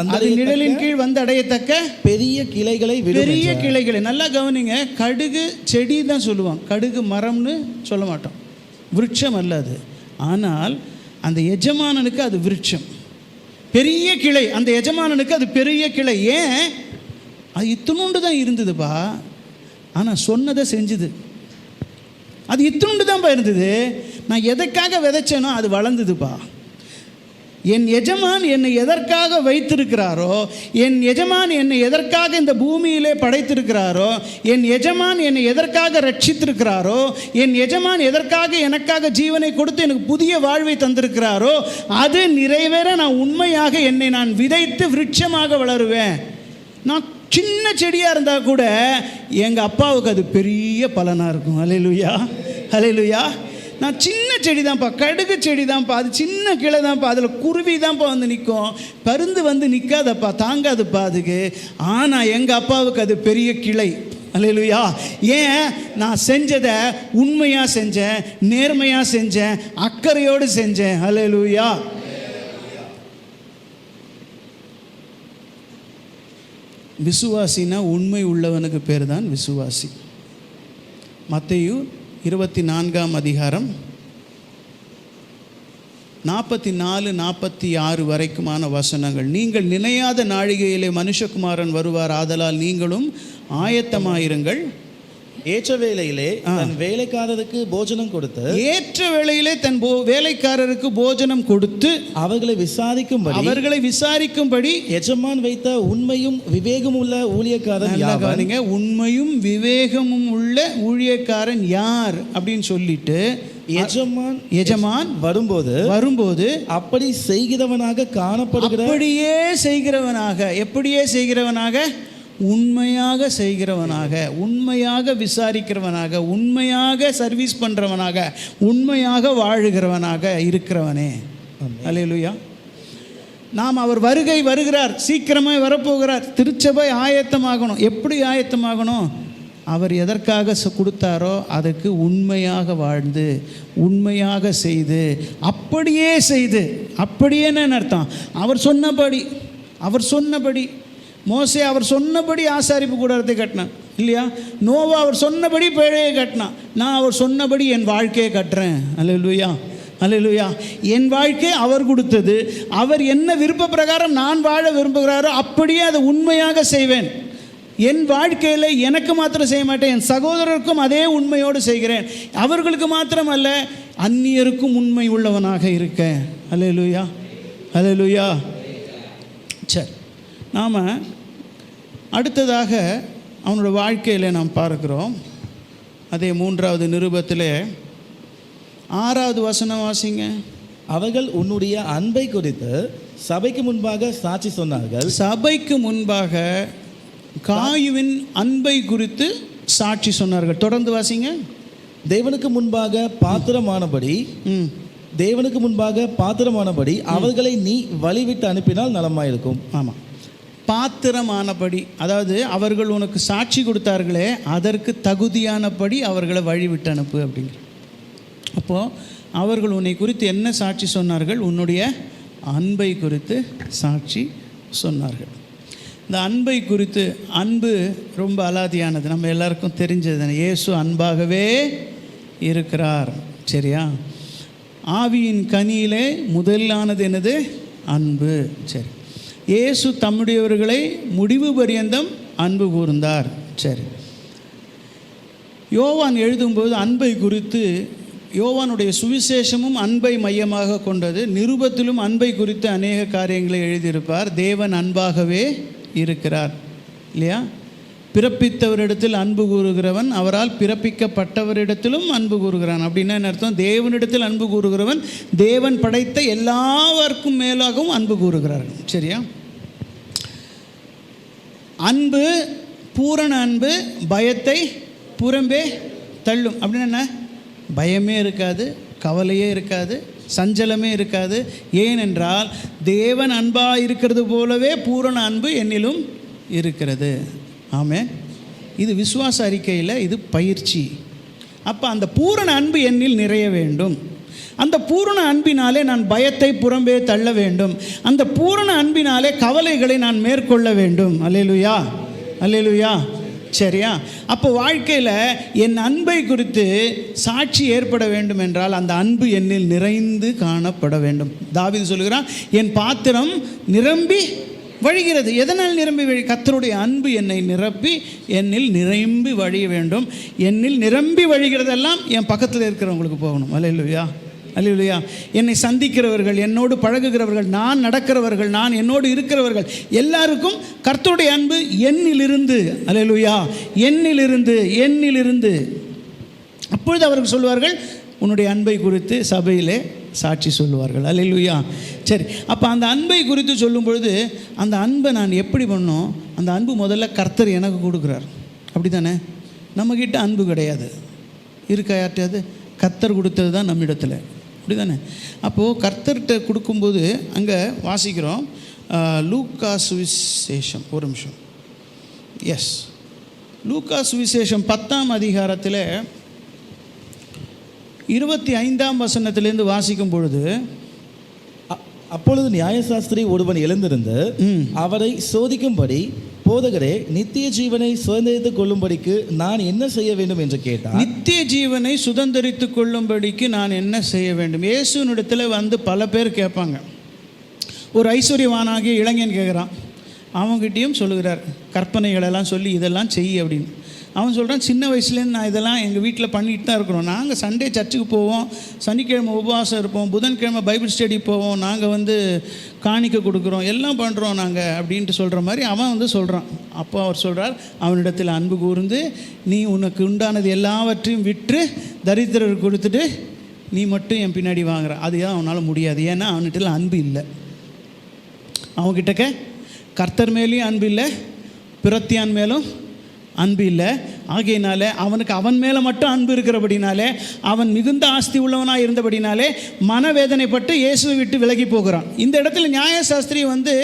வந்து அடையத்தக்க பெரிய கிளைகளை. நல்லா கவனிங்க, கடுகு செடி தான் சொல்லுவாங்க, கடுகு மரம்னு சொல்ல மாட்டோம், விருட்சம் அல்ல அது. ஆனால் அந்த எஜமானனுக்கு அது விருட்சம், பெரிய கிளை. அந்த எஜமானனுக்கு அது பெரிய கிளை. ஏன்? அது இத்தினோண்டு தான் இருந்ததுப்பா, ஆனால் சொன்னதை செஞ்சுது. அது இத்தினோண்டு தான்ப்பா இருந்தது, நான் எதற்காக விதைச்சேனோ அது வளர்ந்ததுப்பா. என் எஜமான் என்னை எதற்காக வைத்திருக்கிறாரோ, என் எஜமான் என்னை எதற்காக இந்த பூமியிலே படைத்திருக்கிறாரோ, என் எஜமான் என்னை எதற்காக ரட்சித்திருக்கிறாரோ, என் எஜமான் எதற்காக எனக்காக ஜீவனை கொடுத்து எனக்கு புதிய வாழ்வை தந்திருக்கிறாரோ, அது நிறைவேற நான் உண்மையாக என்னை நான் விதைத்து விருட்சமாக வளருவேன். நான் சின்ன செடியாக இருந்தால் கூட எங்கள் அப்பாவுக்கு அது பெரிய பலனாக இருக்கும். அல்லேலூயா, அல்லேலூயா. நான் சின்ன செடி தான்ப்பா, கடுகு செடி தான்ப்பா, அது சின்ன கிளை தான்ப்பா, அதில் குருவி தான்ப்பா வந்து நிற்கும், பருந்து வந்து நிற்காதப்பா, தாங்காதுப்பா அதுக்கு. ஆனால் எங்கள் அப்பாவுக்கு அது பெரிய கிளை. அல்லேலூயா. ஏன்? நான் செஞ்சதை உண்மையாக செஞ்சேன், நேர்மையாக செஞ்சேன், அக்கறையோடு செஞ்சேன். அல்லேலூயா. விசுவாசினா உண்மை உள்ளவனுக்கு பேர் தான் விசுவாசி. மத்தேயு 24ஆம் அதிகாரம் 44-46 வரைக்குமான வசனங்கள். நீங்கள் நினையாத நாழிகையிலே மனுஷகுமாரன் வருவார், ஆதலால் நீங்களும் ஆயத்தமாயிருங்கள். ஏற்ற வேளையிலே தன் வேலைக்காரருக்கு போஜனம் கொடுத்து, ஏற்ற வேளையிலே தன் வேலைக்காரருக்கு போஜனம் கொடுத்து அவர்களை விசாரிக்கும்படி எஜமான் வைத்த உண்மையும் விவேகமும் உள்ள ஊழியக்காரன் யார்? உண்மையும் விவேகமும் உள்ள ஊழியக்காரன் யார் அப்படின்னு சொல்லிட்டு எஜமான் வரும்போது அப்படி செய்கிறவனாக காணப்படுகிற, எப்படியே செய்கிறவனாக, உண்மையாக செய்கிறவனாக, உண்மையாக விசாரிக்கிறவனாக, உண்மையாக சர்வீஸ் பண்ணுறவனாக, உண்மையாக வாழுகிறவனாக இருக்கிறவனே. அல்லேலூயா. நாம் அவர் வருகிறார், சீக்கிரமாக வரப்போகிறார். திருச்சபை ஆயத்தமாகணும். எப்படி ஆயத்தமாகணும்? அவர் எதற்காக கொடுத்தாரோ அதுக்கு உண்மையாக வாழ்ந்து, உண்மையாக செய்து, அப்படியே அர்த்தம். அவர் சொன்னபடி மோசே அவர் சொன்னபடி ஆசாரிப்பு கூடாரத்தை கட்டினான் இல்லையா? நோவா அவர் சொன்னபடி பேழையை கட்டினான். நான் அவர் சொன்னபடி என் வாழ்க்கையை கட்டுறேன். அல்லேலூயா, அல்லேலூயா. என் வாழ்க்கை அவர் கொடுத்தது. அவர் என்ன விருப்ப பிரகாரம் நான் வாழ விரும்புகிறாரோ அப்படியே அதை உண்மையாக செய்வேன். என் வாழ்க்கையில் எனக்கு மாத்திரம் செய்ய மாட்டேன், என் சகோதரருக்கும் அதே உண்மையோடு செய்கிறேன். அவர்களுக்கு மாத்திரமல்ல, அந்நியருக்கும் உண்மை உள்ளவனாக இருக்கேன். அல்லேலூயா, அல்லேலூயா. சரி, நாம் அடுத்ததாக அவனோட வாழ்க்கையில் நாம் பார்க்கிறோம். அதே 3வது நிருபத்தில் 6வது வசனம் வாசிங்க. அவர்கள் உன்னுடைய அன்பை குறித்து சபைக்கு முன்பாக சாட்சி சொன்னார்கள். சபைக்கு முன்பாக காயுவின் அன்பை குறித்து சாட்சி சொன்னார்கள். தொடர்ந்து வாசிங்க. தேவனுக்கு முன்பாக பாத்திரமானபடி அவர்களை நீ வழிவிட்டு அனுப்பினால் நலமாயிருக்கும். ஆமாம், பாத்திரமானபடி, அதாவது அவர்கள் உனக்கு சாட்சி கொடுத்தார்களே அதற்கு தகுதியானபடி அவர்களை வழிவிட்டு அனுப்பு அப்படிங்கிற. அப்போது அவர்கள் உன்னை குறித்து என்ன சாட்சி சொன்னார்கள்? உன்னுடைய அன்பை குறித்து சாட்சி சொன்னார்கள். இந்த அன்பை குறித்து, அன்பு ரொம்ப அலாதியானது, நம்ம எல்லாருக்கும் தெரிஞ்சது. இயேசு அன்பாகவே இருக்கிறார். சரியா? ஆவியின் கனியிலே முதலானது என்னது? அன்பு. சரி, இயேசு தம்முடையவர்களை முடிவு பரியந்தம் அன்பு கூர்ந்தார். சரி, யோவான் எழுதும்போது அன்பை குறித்து, யோவானுடைய சுவிசேஷமும் அன்பை மையமாக கொண்டது. நிருபத்திலும் அன்பை குறித்து அநேக காரியங்களை எழுதியிருப்பார். தேவன் அன்பாகவே இருக்கிறார் இல்லையா? பிறப்பித்தவரிடத்தில் அன்பு கூறுகிறவன் அவரால் பிறப்பிக்கப்பட்டவரிடத்திலும் அன்பு கூறுகிறான். அப்படின்னா என்ன அர்த்தம்? தேவனிடத்தில் அன்பு கூறுகிறவன் தேவன் படைத்த எல்லாருக்கும் மேலாகவும் அன்பு கூறுகிறார்கள். சரியா? அன்பு, பூரண அன்பு பயத்தை புறம்பே தள்ளும். அப்படின்னா என்ன? பயமே இருக்காது, கவலையே இருக்காது, சஞ்சலமே இருக்காது. ஏனென்றால் தேவன் அன்பாக இருக்கிறது போலவே பூரண அன்பு என்னிலும் இருக்கிறது. ஆமென். இது விசுவாச அறிக்கையில் இது பயிற்சி. அப்போ அந்த பூரண அன்பு என்னில் நிறைய வேண்டும். அந்த பூரண அன்பினாலே நான் பயத்தை புறம்பே தள்ள வேண்டும். அந்த பூரண அன்பினாலே கவலைகளை நான் மேற்கொள்ள வேண்டும். அல்லேலூயா, அல்லேலூயா. சரியா? அப்போ வாழ்க்கையில் என் அன்பை குறித்து சாட்சி ஏற்பட வேண்டும் என்றால் அந்த அன்பு என்னில் நிறைந்து காணப்பட வேண்டும். தாவீது சொல்கிறான், என் பாத்திரம் நிரம்பி வழிகிறது. எதனால் நிரம்பி கர்த்தருடைய அன்பு என்னை நிரப்பி என்னில் நிரம்பி வழிய வேண்டும். என்னில் நிரம்பி வழிகிறதெல்லாம் என் பக்கத்தில் இருக்கிறவங்களுக்கு போகணும். அல்லேலூயா, அல்லேலூயா. என்னை சந்திக்கிறவர்கள், என்னோடு பழகுகிறவர்கள், நான் நடக்கிறவர்கள், நான் என்னோடு இருக்கிறவர்கள் எல்லாருக்கும் கர்த்தருடைய அன்பு என்னிலிருந்து, அல்லேலூயா, என்னிலிருந்து. அப்பொழுது அவர்கள் சொல்வார்கள், உன்னுடைய அன்பை குறித்து சபையிலே சாட்சி சொல்லுவார்கள். அல்லேலூயா. சரி, அப்போ அந்த அன்பை குறித்து சொல்லும் பொழுது அந்த அன்பை நான் எப்படி பண்ணோம்? அந்த அன்பு முதல்ல கர்த்தர் எனக்கு கொடுக்குறார். அப்படி தானே? நம்மக்கிட்ட அன்பு கிடையாது. இருக்கா யார்கிட்டயாவது? கர்த்தர் கொடுத்தது தான் நம்மிடத்தில், அப்படி தானே? அப்போது கர்த்தர்கிட்ட கொடுக்கும்போது அங்கே வாசிக்கிறோம், லூக்கா சுவிசேஷம், ஒரு நிமிஷம், எஸ், லூக்கா சுவிசேஷம் 10ஆம் அதிகாரத்தில் 25ஆம் வசனத்திலேருந்து வாசிக்கும் பொழுது, அப்பொழுது நியாயசாஸ்திரி ஒருவன் எழுந்திருந்து அவரை சோதிக்கும்படி, போதகரே, நித்திய ஜீவனை சுதந்திரித்துக் கொள்ளும்படிக்கு நான் என்ன செய்ய வேண்டும் என்று கேட்டார். நித்திய ஜீவனை சுதந்திரித்துக் கொள்ளும்படிக்கு நான் என்ன செய்ய வேண்டும்? இயேசுவினிடத்தில் வந்து பல பேர் கேட்பாங்க. ஒரு ஐஸ்வர்யவானாகிய இளைஞன் கேட்குறான், அவங்ககிட்டையும் சொல்லுகிறார் கற்பனைகளெல்லாம் சொல்லி இதெல்லாம் செய் அப்படின்னு. அவன் சொல்கிறான், சின்ன வயசுலேருந்து நான் இதெல்லாம் எங்கள் வீட்டில் பண்ணிட்டு தான் இருக்கிறோம். நாங்கள் சண்டே சர்ச்சுக்கு போவோம், சனிக்கிழமை உபவாசம் இருப்போம், புதன்கிழமை பைபிள் ஸ்டடி போவோம், நாங்கள் வந்து காணிக்கை கொடுக்குறோம், எல்லாம் பண்ணுறோம் நாங்கள் அப்படின்ட்டு சொல்கிற மாதிரி அவன் வந்து சொல்கிறான். அப்போ அவர் சொல்கிறார், அவனிடத்தில் அன்பு கூர்ந்து நீ உனக்கு உண்டானது எல்லாவற்றையும் விற்று தரித்திரர் கொடுத்துட்டு நீ மட்டும் என் பின்னாடி வாங்குற. அது அவனால் முடியாது, ஏன்னா அவன்கிட்ட அன்பு இல்லை. அவன்கிட்டக்க கர்த்தர் மேலேயும் அன்பு இல்லை, பிரத்தியான் மேலும் அன்பு இல்லை. ஆகையினால அவனுக்கு அவன் மேலே மட்டும் அன்பு இருக்கிறபடினாலே, அவன் மிகுந்த ஆஸ்தி உள்ளவனாக இருந்தபடினாலே மனவேதனைப்பட்டு இயேசுவை விட்டு விலகி போகிறான். இந்த இடத்துல நியாயசாஸ்திரி வந்து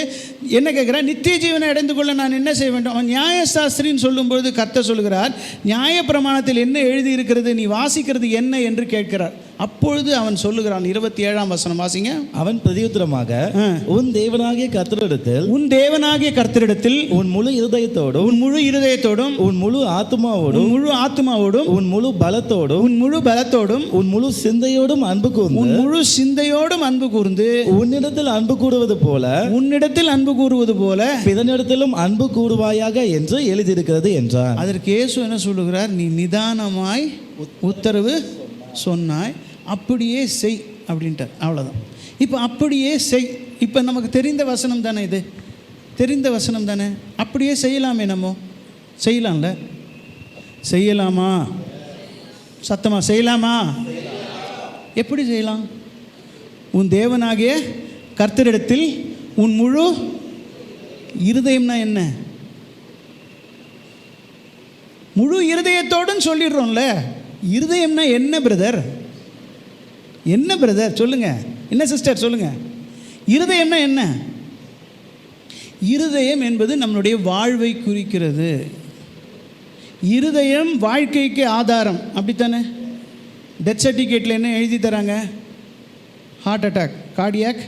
என்ன கேட்குறான்? நித்திய ஜீவனை அடைந்து கொள்ள நான் என்ன செய்ய வேண்டும்? அவன் நியாயசாஸ்திரின்னு சொல்லும்பொழுது கர்த்தர் சொல்கிறார், நியாய பிரமாணத்தில் என்ன எழுதி இருக்கிறது, நீ வாசிக்கிறது என்ன என்று கேட்கிறார். அப்பொழுது அவன் சொல்லுகிறான், 27ஆம் வசனம் வாசிங்க. அவன் பிரதியுத்தரமாக, உன் தேவனாகிய கர்த்தரிடத்தில், உன் தேவனாகிய கர்த்தரிடத்தில் உன் முழு இருதயத்தோடும், உன் முழு இருதயத்தோடும், உன் முழு ஆத்துமாவோடும், முழு ஆத்துமாவோடும், உன் முழு பலத்தோடும், உன் முழு பலத்தோடும், உன் முழு சிந்தையோடும் அன்பு கூர்ந்து, உன் முழு சிந்தையோடும் அன்பு கூர்ந்து, உன்னிடத்தில் அன்பு கூறுவது போல, உன்னிடத்தில் அன்பு கூறுவது போல பிறனிடத்திலும் அன்பு கூறுவாயாக என்று எழுதியிருக்கிறது என்றார். அதற்கு இயேசு என்ன சொல்லுகிறார்? நீ நிதானமாய் உத்தரவு சொன்னாய், அப்படியே செய் அப்படின்ட்டார். அவ்வளோதான். இப்போ அப்படியே செய். இப்போ நமக்கு தெரிந்த வசனம் தானே, இது தெரிந்த வசனம் தானே, அப்படியே செய்யலாமே. நம்ம செய்யலாம்ல? செய்யலாமா? சத்தமாக செய்யலாமா? எப்படி செய்யலாம்? உன் தேவனாகிய கர்த்தரிடத்தில் உன் முழு இருதயம்னா என்ன? முழு இருதயத்தோடுன்னு சொல்லிடுறோம்ல. இருதயம்னா என்ன பிரதர்? என்ன பிரதர் சொல்லுங்க, என்ன சிஸ்டர் சொல்லுங்க, இருதயம்னா என்ன? இருதயம் என்பது நம்மளுடைய வாழ்வை குறிக்கிறது. இருதயம் வாழ்க்கைக்கு ஆதாரம், அப்படித்தானே? டெத் சர்டிஃபிகேட்டில் என்ன எழுதி தராங்க? ஹார்ட் அட்டாக், கார்டியாக்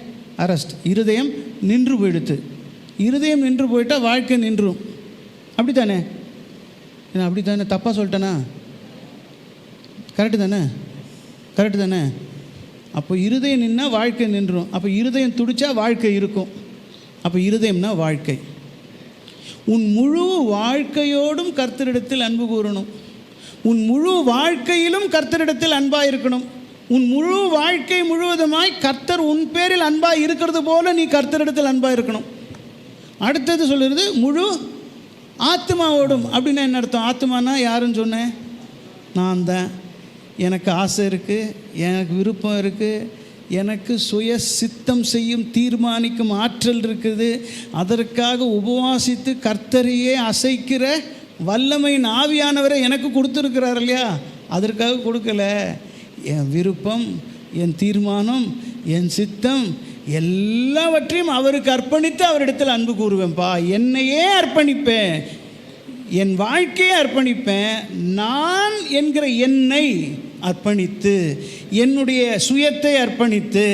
அரெஸ்ட், இருதயம் நின்று போயிடுத்து. இருதயம் நின்று போயிட்டால் வாழ்க்கை நின்றும், அப்படித்தானே? என்ன அப்படித்தானே? தப்பாக சொல்லிட்டேனா? கரெக்டு தானே? கரெக்டு தானே? அப்போ இருதயம் நின்னா வாழ்க்கை நின்றும். அப்போ இருதயம் துடிச்சா வாழ்க்கை இருக்கும். அப்போ இருதயம்னா வாழ்க்கை. உன் முழு வாழ்க்கையோடும் கர்த்தரிடத்தில் அன்பு கூறணும். உன் முழு வாழ்க்கையிலும் கர்த்தரிடத்தில் அன்பாக இருக்கணும். உன் முழு வாழ்க்கை முழுவதுமாய் கர்த்தர் உன் பேரில் அன்பாக இருக்கிறது போல நீ கர்த்தரிடத்தில் அன்பாக இருக்கணும். அடுத்தது சொல்லுறது முழு ஆத்மாவோடும். அப்படின்னா என்ன அர்த்தம்? ஆத்மானா யாருன்னு சொன்னேன்? நான் தான். எனக்கு ஆசை இருக்குது, எனக்கு விருப்பம் இருக்குது, எனக்கு சுய சித்தம் செய்யும் தீர்மானிக்கும் ஆற்றல் இருக்குது. அதற்காக உபவாசித்து கர்த்தரையே அசைக்கிற வல்லமையின் ஆவியானவரை எனக்கு கொடுத்துருக்கிறார் இல்லையா? அதற்காக கொடுக்கல. என் விருப்பம், என் தீர்மானம், என் சித்தம் எல்லாவற்றையும் அவருக்கு அர்ப்பணித்து அவரிடத்தில் அன்பு கூறுவேன்ப்பா. என்னையே அர்ப்பணிப்பேன், என் வாழ்க்கையை அர்ப்பணிப்பேன். நான் என்கிற என்னை அர்ப்பணித்து, என்னுடைய சுயத்தை அர்ப்பணித்து,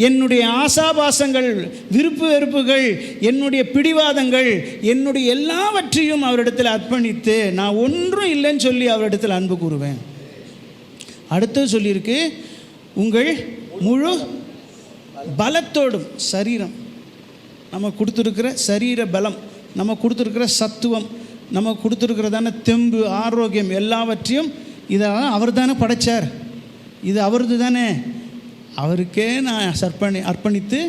என்னுடைய ஆசாபாசங்கள், விருப்பு வெறுப்புகள், என்னுடைய பிடிவாதங்கள், என்னுடைய எல்லாவற்றையும் அவரிடத்தில் அர்ப்பணித்து நான் ஒன்றும் இல்லைன்னு சொல்லி அவரிடத்தில் அன்பு கூறுவேன். அடுத்தது சொல்லியிருக்கு, உங்கள் முழு பலத்தோடும். சரீரம் நம்ம கொடுத்துருக்கிற சரீர பலம், நம்ம கொடுத்துருக்கிற சத்துவம், நம்ம கொடுத்துருக்கிறதான தெம்பு, ஆரோக்கியம் எல்லாவற்றையும் இதெல்லாம் அவர் தானே படைத்தார், இது அவரது தானே. அவருக்கே நான் அர்ப்பணித்து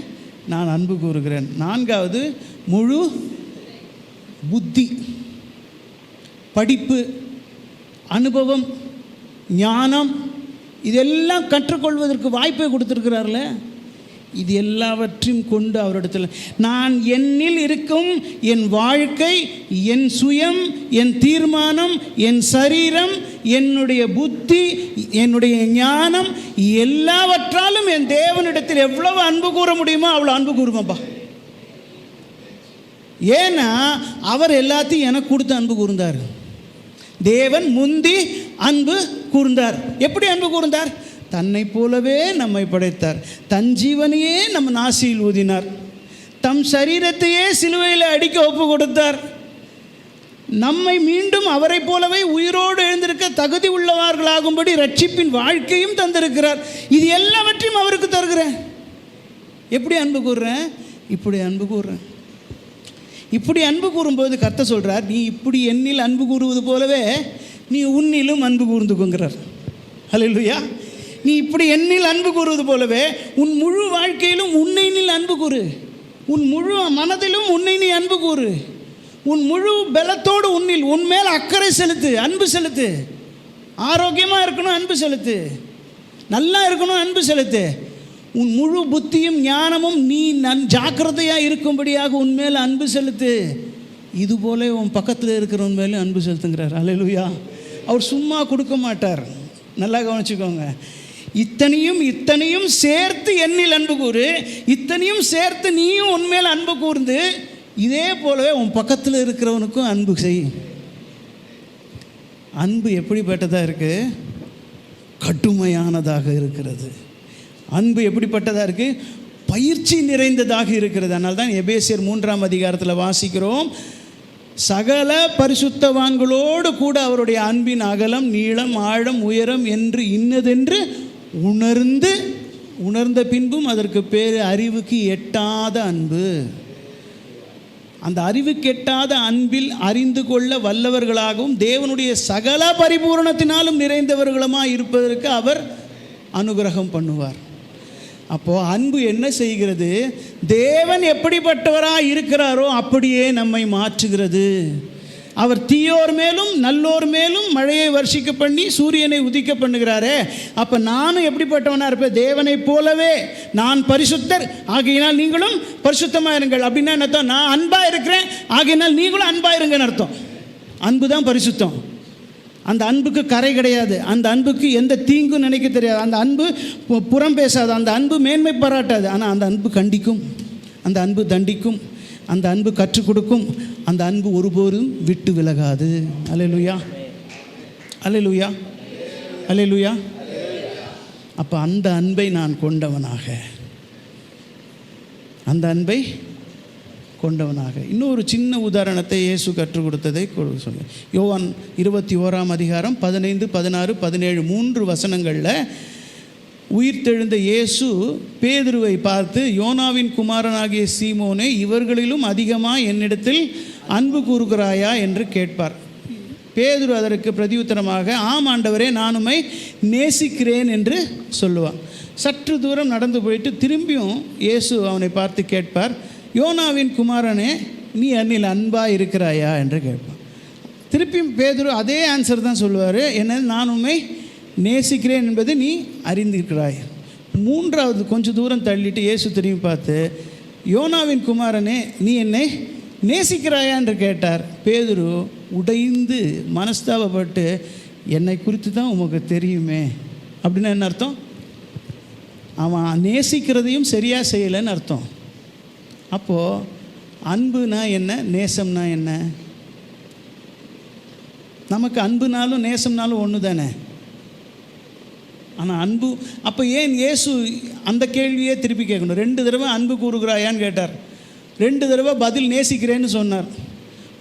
நான் அன்பு கூறுகிறேன். 4வது முழு புத்தி, படிப்பு, அனுபவம், ஞானம் இதெல்லாம் கற்றுக்கொள்வதற்கு வாய்ப்பை கொடுத்துருக்கிறார்ல. இது எல்லாவற்றையும் கொண்டு அவரிடத்தில் நான் என்னில் இருக்கும் என் வாழ்க்கை, என் சுயம், என் தீர்மானம், என் சரீரம், என்னுடைய புத்தி, என்னுடைய ஞானம் எல்லாவற்றாலும் என் தேவனிடத்தில் எவ்வளவு அன்பு கூற முடியுமோ அவ்வளோ அன்பு கூறுவேன்ப்பா. ஏன்னா அவர் எல்லாத்தையும் எனக்கு கொடுத்து அன்பு கூர்ந்தார். தேவன் முந்தி அன்பு கூர்ந்தார். எப்படி அன்பு கூர்ந்தார்? தன்னை போலவே நம்மை படைத்தார். தன் ஜீவனையே நம் நாசியில் ஊதினார். தம் சரீரத்தையே சிலுவையில் அடிக்க ஒப்பு கொடுத்தார். நம்மை மீண்டும் அவரை போலவே உயிரோடு எழுந்திருக்க தகுதி உள்ளவர்களாகும்படி ரட்சிப்பின் வாழ்க்கையும் தந்திருக்கிறார். இது எல்லாவற்றையும் அவருக்கு தருகிறேன். எப்படி அன்பு கூறுறேன்? இப்படி அன்பு கூறுறேன். இப்படி அன்பு கூறும்போது கர்த்தர் சொல்கிறார், நீ இப்படி என்னில் அன்பு கூறுவது போலவே நீ உன்னிலும் அன்பு கூர்ந்துக்குங்கிறார். ஹல்லேலூயா. நீ இப்படி என்னில் அன்பு கூறுவது போலவே உன் முழு வாழ்க்கையிலும் உன்னையில் அன்பு கூறு. உன் முழு மனதிலும் உன்னை நீ அன்பு கூறு. உன் முழு பலத்தோடு உன் மேல் அக்கறை செலுத்து, அன்பு செலுத்து. ஆரோக்கியமாக இருக்கணும், அன்பு செலுத்து. நல்லா இருக்கணும், அன்பு செலுத்து. உன் முழு புத்தியும் ஞானமும் நீ ஜாக்கிரதையாக இருக்கும்படியாக உன்மேல் அன்பு செலுத்து. இதுபோல உன் பக்கத்தில் இருக்கிறவன் மேலே அன்பு செலுத்துங்கிறார். அல்லேலூயா. அவர் சும்மா கொடுக்க மாட்டார். நல்லா கவனிச்சுக்கோங்க. இத்தனையும் சேர்த்து என்னில் அன்பு கூறு, இத்தனையும் சேர்த்து நீயும் உன்மேல் அன்பு கூர்ந்து இதே போலவே உன் பக்கத்தில் இருக்கிறவனுக்கும் அன்பு செய். அன்பு எப்படிப்பட்டதாக இருக்குது? கடுமையானதாக இருக்கிறது. அன்பு எப்படிப்பட்டதாக இருக்குது? பயிற்சி நிறைந்ததாக இருக்கிறது. அதனால தான் எபேசியர் 3ஆம் அதிகாரத்தில் வாசிக்கிறோம், சகல பரிசுத்தவான்களோடு கூட அவருடைய அன்பின் அகலம், நீளம், ஆழம், உயரம் என்று இன்னதென்று உணர்ந்த பின்பும் அதற்கு பேர் அறிவுக்கு எட்டாத அன்பு. அந்த அறிவுக்கு எட்டாத அன்பில் அறிந்து கொள்ள வல்லவர்களாகவும் தேவனுடைய சகல பரிபூரணத்தினாலும் நிறைந்தவர்களுமாய் இருப்பதற்கு அவர் அனுகிரகம் பண்ணுவார். அப்போது அன்பு என்ன செய்கிறது? தேவன் எப்படிப்பட்டவராக இருக்கிறாரோ அப்படியே நம்மை மாற்றுகிறது. அவர் தீயோர் மேலும் நல்லோர் மேலும் மழையை வர்ஷிக்க பண்ணி சூரியனை உதிக்க பண்ணுகிறாரே, அப்போ நானும் எப்படிப்பட்டவனாக இருப்பேன்? தேவனை போலவே நான் பரிசுத்தர் ஆகையினால் நீங்களும் பரிசுத்தமாக இருங்கள். அப்படின்னா என்ன அர்த்தம்? நான் அன்பாக இருக்கிறேன் ஆகையினால் நீங்களும் அன்பாக இருங்கன்னு அர்த்தம். அன்பு தான் பரிசுத்தம். அந்த அன்புக்கு கரை கிடையாது. அந்த அன்புக்கு எந்த தீங்கும் நினைக்க தெரியாது. அந்த அன்பு புறம் பேசாது. அந்த அன்பு மேன்மை பாராட்டாது. ஆனால் அந்த அன்பு கண்டிக்கும், அந்த அன்பு தண்டிக்கும், அந்த அன்பு கற்றுக் கொடுக்கும், அந்த அன்பு ஒருபோதும் விட்டு விலகாது. அல்லேலூயா, அல்லேலூயா, அல்லேலூயா. அப்போ அந்த அன்பை நான் கொண்டவனாக, அந்த அன்பை கொண்டவனாக. இன்னொரு சின்ன உதாரணத்தை இயேசு கற்றுக் கொடுத்ததை சொல்ல. யோவான் 21ஆம் அதிகாரம் 15, 16, 17 3 வசனங்களில் உயிர்த்தெழுந்த இயேசு பேதுருவை பார்த்து, யோனாவின் குமாரனாகிய சீமோனே, இவர்களிலும் அதிகமாக என்னிடத்தில் அன்பு கூறுகிறாயா என்று கேட்பார். பேதுரு அதற்கு பிரதியுத்தரமாக, ஆம் ஆண்டவரே, நான் உம்மை நேசிக்கிறேன் என்று சொல்லுவான். சற்று தூரம் நடந்து போயிட்டு திரும்பியும் இயேசு அவனை பார்த்து கேட்பார், யோனாவின் குமாரனே, நீ என்னில் அன்பாக இருக்கிறாயா என்று கேட்பான். திருப்பியும் பேதுரு அதே ஆன்சர் தான் சொல்லுவார், என்ன நான் உம்மை நேசிக்கிறேன் என்பது நீ அறிந்திருக்கிறாய். மூன்றாவது கொஞ்சம் தூரம் தள்ளிட்டு இயேசு திரும்பி பார்த்து, யோனாவின் குமாரனே, நீ என்னை நேசிக்கிறாயா என்று கேட்டார். பேதுரு உடைந்து மனஸ்தாபப்பட்டு, என்னை குறித்து தான் உமக்கு தெரியுமே. அப்படின்னா என்ன அர்த்தம்? அவன் நேசிக்கிறதையும் சரியாக செய்யலைன்னு அர்த்தம். அப்போது அன்புனா என்ன, நேசம்னா என்ன? நமக்கு அன்புனாலும் நேசம்னாலும் ஒன்று தானே. ஆனால் அன்பு, அப்போ ஏன் இயேசு அந்த கேள்வியே திருப்பி கேட்கணும்? 2 தடவை அன்பு கூறுகிறாயான்னு கேட்டார். 2 தடவை பதில் நேசிக்கிறேன்னு சொன்னார்.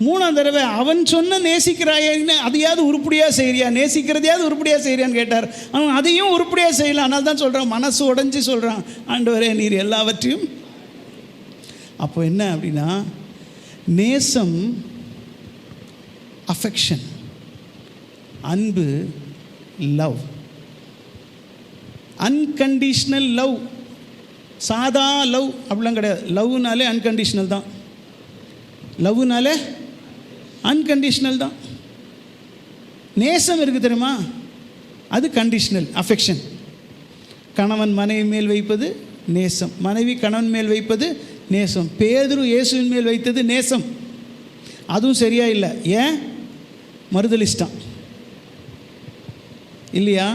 3ஆம் தடவை அவன் சொன்ன நேசிக்கிறாயன்னு அதையாவது உருப்படியாக செய்கிறியா, நேசிக்கிறதையாவது உருப்படியாக செய்கிறியான்னு கேட்டார். அவன் அதையும் உருப்படியாக செய்யலாம். அதனால தான் சொல்கிறான், மனசு உடைஞ்சி சொல்கிறான், ஆண்டவரே நீர் எல்லாவற்றையும். அப்போ என்ன அப்படின்னா, நேசம், அஃபெக்ஷன், அன்பு, லவ், அன்கண்டிஷ்னல் லவ். சாதா லவ் அப்படிலாம் கிடையாது. லவ்னாலே அன்கண்டிஷ்னல் தான். லவ்னாலே அன்கண்டிஷ்னல் தான். நேசம் இருக்குது தெரியுமா, அது கண்டிஷ்னல் அஃபெக்ஷன். கணவன் மனைவி மேல் வைப்பது நேசம். மனைவி கணவன் மேல் வைப்பது நேசம். பேதுரு இயேசுவின் மேல் வைத்தது நேசம். அதுவும் சரியா இல்லை. ஏன்? மறுதலிச்சிட்டான் இல்லையா?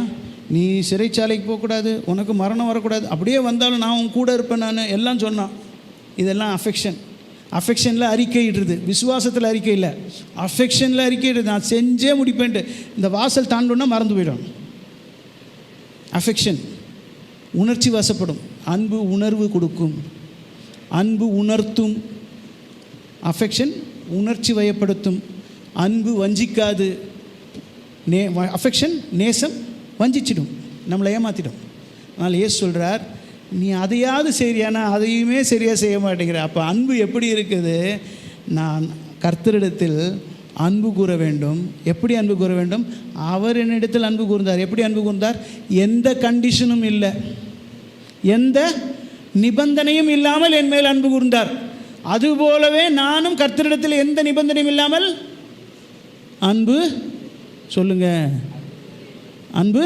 நீ சிறைச்சாலைக்கு போகக்கூடாது, உனக்கு மரணம் வரக்கூடாது, அப்படியே வந்தாலும் நான் உன் கூட இருப்பேன் நான் எல்லாம் சொன்னான். இதெல்லாம் அஃபெக்ஷனில் அறிக்கையிடுறது, விசுவாசத்தில் அறிக்கை இல்லை, அஃபெக்ஷனில் அறிக்கையிடுறது. நான் செஞ்சே முடிப்பேன்ட்டு இந்த வாசல் தாண்டோன்னா மறந்து போயிடும். அஃபெக்ஷன் உணர்ச்சி வசப்படும். அன்பு உணர்வு கொடுக்கும், அன்பு உணர்த்தும். அஃபெக்ஷன் உணர்ச்சி வயப்படுத்தும், அன்பு வஞ்சிக்காது. அஃபெக்ஷன் நேசம் வஞ்சிச்சிடும், நம்மளை ஏமாற்றிடும். அதனால் இயேசு சொல்கிறார், நீ அதையாவது சரியானா அதையுமே சரியாக செய்ய மாட்டேங்கிற. அப்போ அன்பு எப்படி இருக்குது? நான் கர்த்தரிடத்தில் அன்பு கூற வேண்டும். எப்படி அன்பு கூற வேண்டும்? அவர் என்னிடத்தில் அன்பு கூர்ந்தார். எப்படி அன்பு கூர்ந்தார்? எந்த கண்டிஷனும் இல்லை, எந்த நிபந்தனையும் இல்லாமல் என் மேல் அன்பு கூர்ந்தார். அதுபோலவே நானும் கர்த்தரிடத்தில் எந்த நிபந்தனையும் இல்லாமல் அன்பு சொல்லுங்க. அன்பு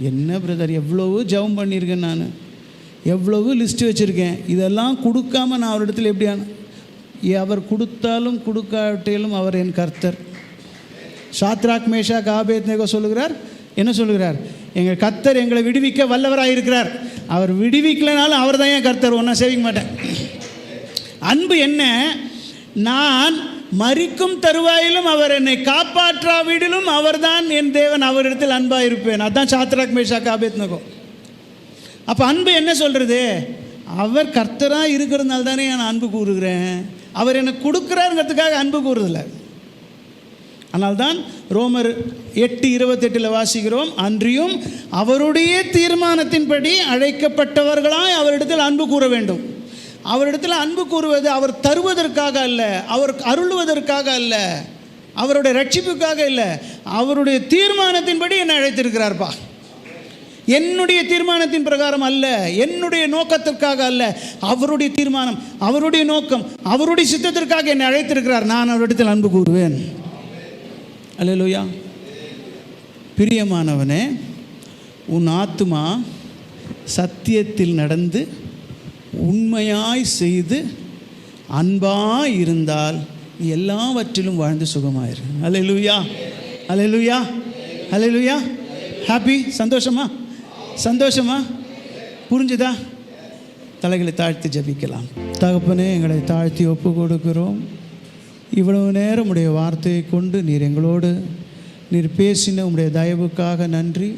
என்ன பிரதர், எவ்வளவு ஜெபம் பண்ணியிருக்கேன், நான் எவ்வளவு லிஸ்ட்டு வச்சுருக்கேன், இதெல்லாம் கொடுக்காம நான் அவரிடத்தில் எப்படியான? அவர் கொடுத்தாலும் கொடுக்காட்டிலும் அவர் என் கர்த்தர். சாத்ராக் மேஷாக் ஆபேத்நேகோ சொல்லுகிறார், என்ன சொல்லுகிறார்? எங்கள் கர்த்தர் எங்களை விடுவிக்க வல்லவராக இருக்கிறார். அவர் விடுவிக்கலைனாலும் அவர் தான் என் கர்த்தர், ஒன்றா சேவிக்க மாட்டேன். அன்பு என்ன? நான் மரிக்கும் தருவாயிலும் அவர் என்னை காப்பாற்றாவிடிலும் அவர்தான் என் தேவன், அவரிடத்தில் அன்பாக இருப்பேன். அதுதான் சாத்ராக் மேஷாக் ஆபேத்நேகோ. அப்போ அன்பு என்ன சொல்கிறது? அவர் கர்த்தராக இருக்கிறதுனால தானே நான் அன்பு கூறுகிறேன். அவர் எனக்கு கொடுக்குறாருங்கிறதுக்காக அன்பு கூறுறதில்ல. அதனால்தான் ரோமர் 8:28 வாசிக்கிறோம், அன்றியும் அவருடைய தீர்மானத்தின்படி அழைக்கப்பட்டவர்களாய் அவரிடத்தில் அன்பு கூற வேண்டும். அவரிடத்தில் அன்பு கூறுவது அவர் தருவதற்காக அல்ல, அவர் அருளுவதற்காக அல்ல, அவருடைய ரட்சிப்புக்காக இல்லை, அவருடைய தீர்மானத்தின்படி என்னை அழைத்திருக்கிறார்ப்பா. என்னுடைய தீர்மானத்தின் பிரகாரம் அல்ல, என்னுடைய நோக்கத்திற்காக அல்ல, அவருடைய தீர்மானம், அவருடைய நோக்கம், அவருடைய சித்தத்திற்காக என்னை அழைத்திருக்கிறார். நான் அவரிடத்தில் அன்பு கூறுவேன். அல்லேலூயா. பிரியமானவனே, உன் ஆத்துமா சத்தியத்தில் நடந்து உண்மையாய் செய்து அன்பாய் இருந்தால் எல்லாவற்றிலும் வாழ்ந்து சுகமாயிரு. அல்லேலூயா, அல்லேலூயா, அல்லேலூயா. ஹாப்பி? சந்தோஷமா? சந்தோஷமா? புரிஞ்சுதா? தலைகளை தாழ்த்தி ஜெபிக்கலாம். தகப்பனே, எங்களை தாழ்த்தி ஒப்பு கொடுக்கிறோம். இவ்வளவு நேரம் உடைய வார்த்தையை கொண்டு நீர் எங்களோடு நீர் பேசின உம்முடைய தயவுக்காக நன்றி.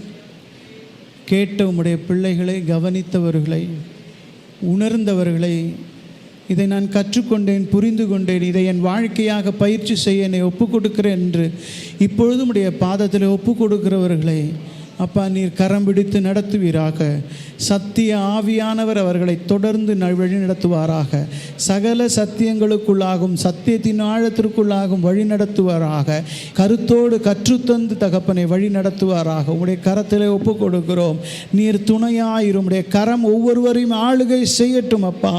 கேட்ட உம்முடைய பிள்ளைகளை, கவனித்தவர்களை, உணர்ந்தவர்களை, இதை நான் கற்றுக்கொண்டேன், புரிந்து கொண்டேன், இதை என் வாழ்க்கையாக பயிற்சி செய்ய என்னை ஒப்பு கொடுக்கிறேன் என்று இப்பொழுதும் உடைய பாதத்தில் ஒப்பு கொடுக்கிறவர்களை அப்பா நீர் கரம் பிடித்து நடத்துவீராக. சத்திய ஆவியானவர் அவர்களை தொடர்ந்து வழி நடத்துவாராக. சகல சத்தியங்களுக்குள்ளாகும் சத்தியத்தின் ஆழத்திற்குள்ளாகும் வழி நடத்துவாராக. கருத்தோடு கற்றுத்தந்து தகப்பனை வழி நடத்துவாராக. உம்முடைய கரத்திலே ஒப்பு கொடுக்கிறோம். நீர் துணையாயிரும். உடைய கரம் ஒவ்வொருவரையும் ஆளுகை செய்யட்டும் அப்பா.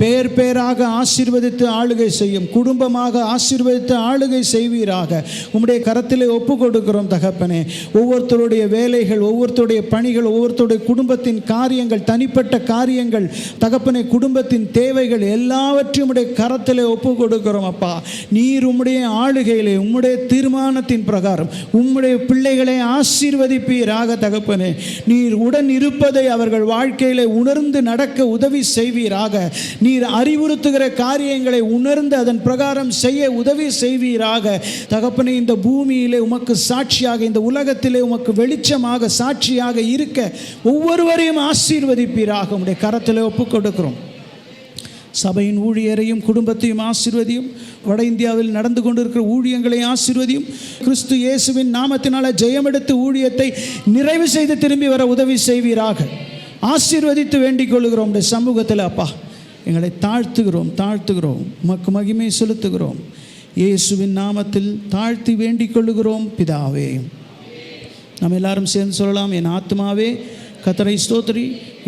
பேர் பேராக ஆசீர்வதித்து ஆளுகை செய்யும். குடும்பமாக ஆசீர்வதித்து ஆளுகை செய்வீராக. உம்முடைய கரத்திலே ஒப்பு கொடுக்கிறோம் தகப்பனே. ஒவ்வொருத்தருடைய வேலை, ஒவ்வொருத்தருடைய பணிகள், ஒவ்வொருத்தருடைய குடும்பத்தின் காரியங்கள், தனிப்பட்ட காரியங்கள் தகப்பனை, குடும்பத்தின் தேவைகள் எல்லாவற்றையும் உடைய கரத்திலே ஒப்பு கொடுக்கிறோம் அப்பா. நீர் உம்முடைய ஆளுகையிலே உம்முடைய தீர்மானத்தின் பிரகாரம் உம்முடைய பிள்ளைகளை ஆசீர்வதிப்பீராக தகப்பனே. நீர் உடன் இருப்பதை அவர்கள் வாழ்க்கையிலே உணர்ந்து நடக்க உதவி செய்வீராக. நீர் அறிவுறுத்துகிற காரியங்களை உணர்ந்து அதன் பிரகாரம் செய்ய உதவி செய்வீராக தகப்பனே. இந்த பூமியிலே உமக்கு சாட்சியாக, இந்த உலகத்திலே உமக்கு வெளிச்சமாக சாட்சியாக இருக்க ஒவ்வொருவரையும் ஆசீர்வதிப்பீராக. உம்முடைய கரத்திலே ஒப்புக் கொடுக்கிறோம். சபையின் ஊழியரையும் குடும்பத்தையும் ஆசீர்வதியும். வட இந்தியாவில் நடந்து கொண்டிருக்கிற ஊழியங்களை ஆசீர்வதியும். கிறிஸ்து இயேசுவின் நாமத்தினால ஜெயமெடுத்து ஊழியத்தை நிறைவு செய்து திரும்பி வர உதவி செய்வீராக. ஆசீர்வதித்து வேண்டிக் கொள்கிறோம். உம்முடைய சமூகத்தில் அப்பா எங்களை தாழ்த்துகிறோம். உமக்கு மகிமை செலுத்துகிறோம். இயேசுவின் நாமத்தில் தாழ்த்தி வேண்டிக் கொள்கிறோம் பிதாவே. நம்ம எல்லாரும் சேர்ந்து சொல்லலாம். என் ஆத்மாவே கர்த்தரை ஸ்தோத்திரி,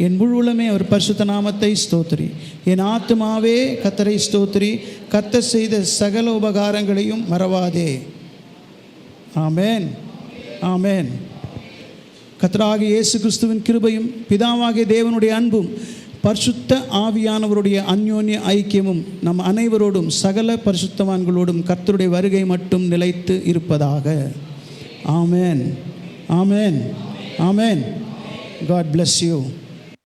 என் முழு உள்ளமே அவர் பரிசுத்த நாமத்தை ஸ்தோத்திரி. என் ஆத்மாவே கர்த்தரை ஸ்தோத்திரி, கர்த்தர் செய்த சகல உபகாரங்களையும் மறவாதே. ஆமென், ஆமென். கர்த்தராகிய இயேசு கிறிஸ்துவின் கிருபையும் பிதாவாகிய தேவனுடைய அன்பும் பரிசுத்த ஆவியானவருடைய அந்யோன்ய ஐக்கியமும் நம் அனைவரோடும் சகல பரிசுத்தவான்களோடும் கர்த்தருடைய வருகை மட்டும் நிலைத்து இருப்பதாக. ஆமென், ஆமென், ஆமென். God bless you.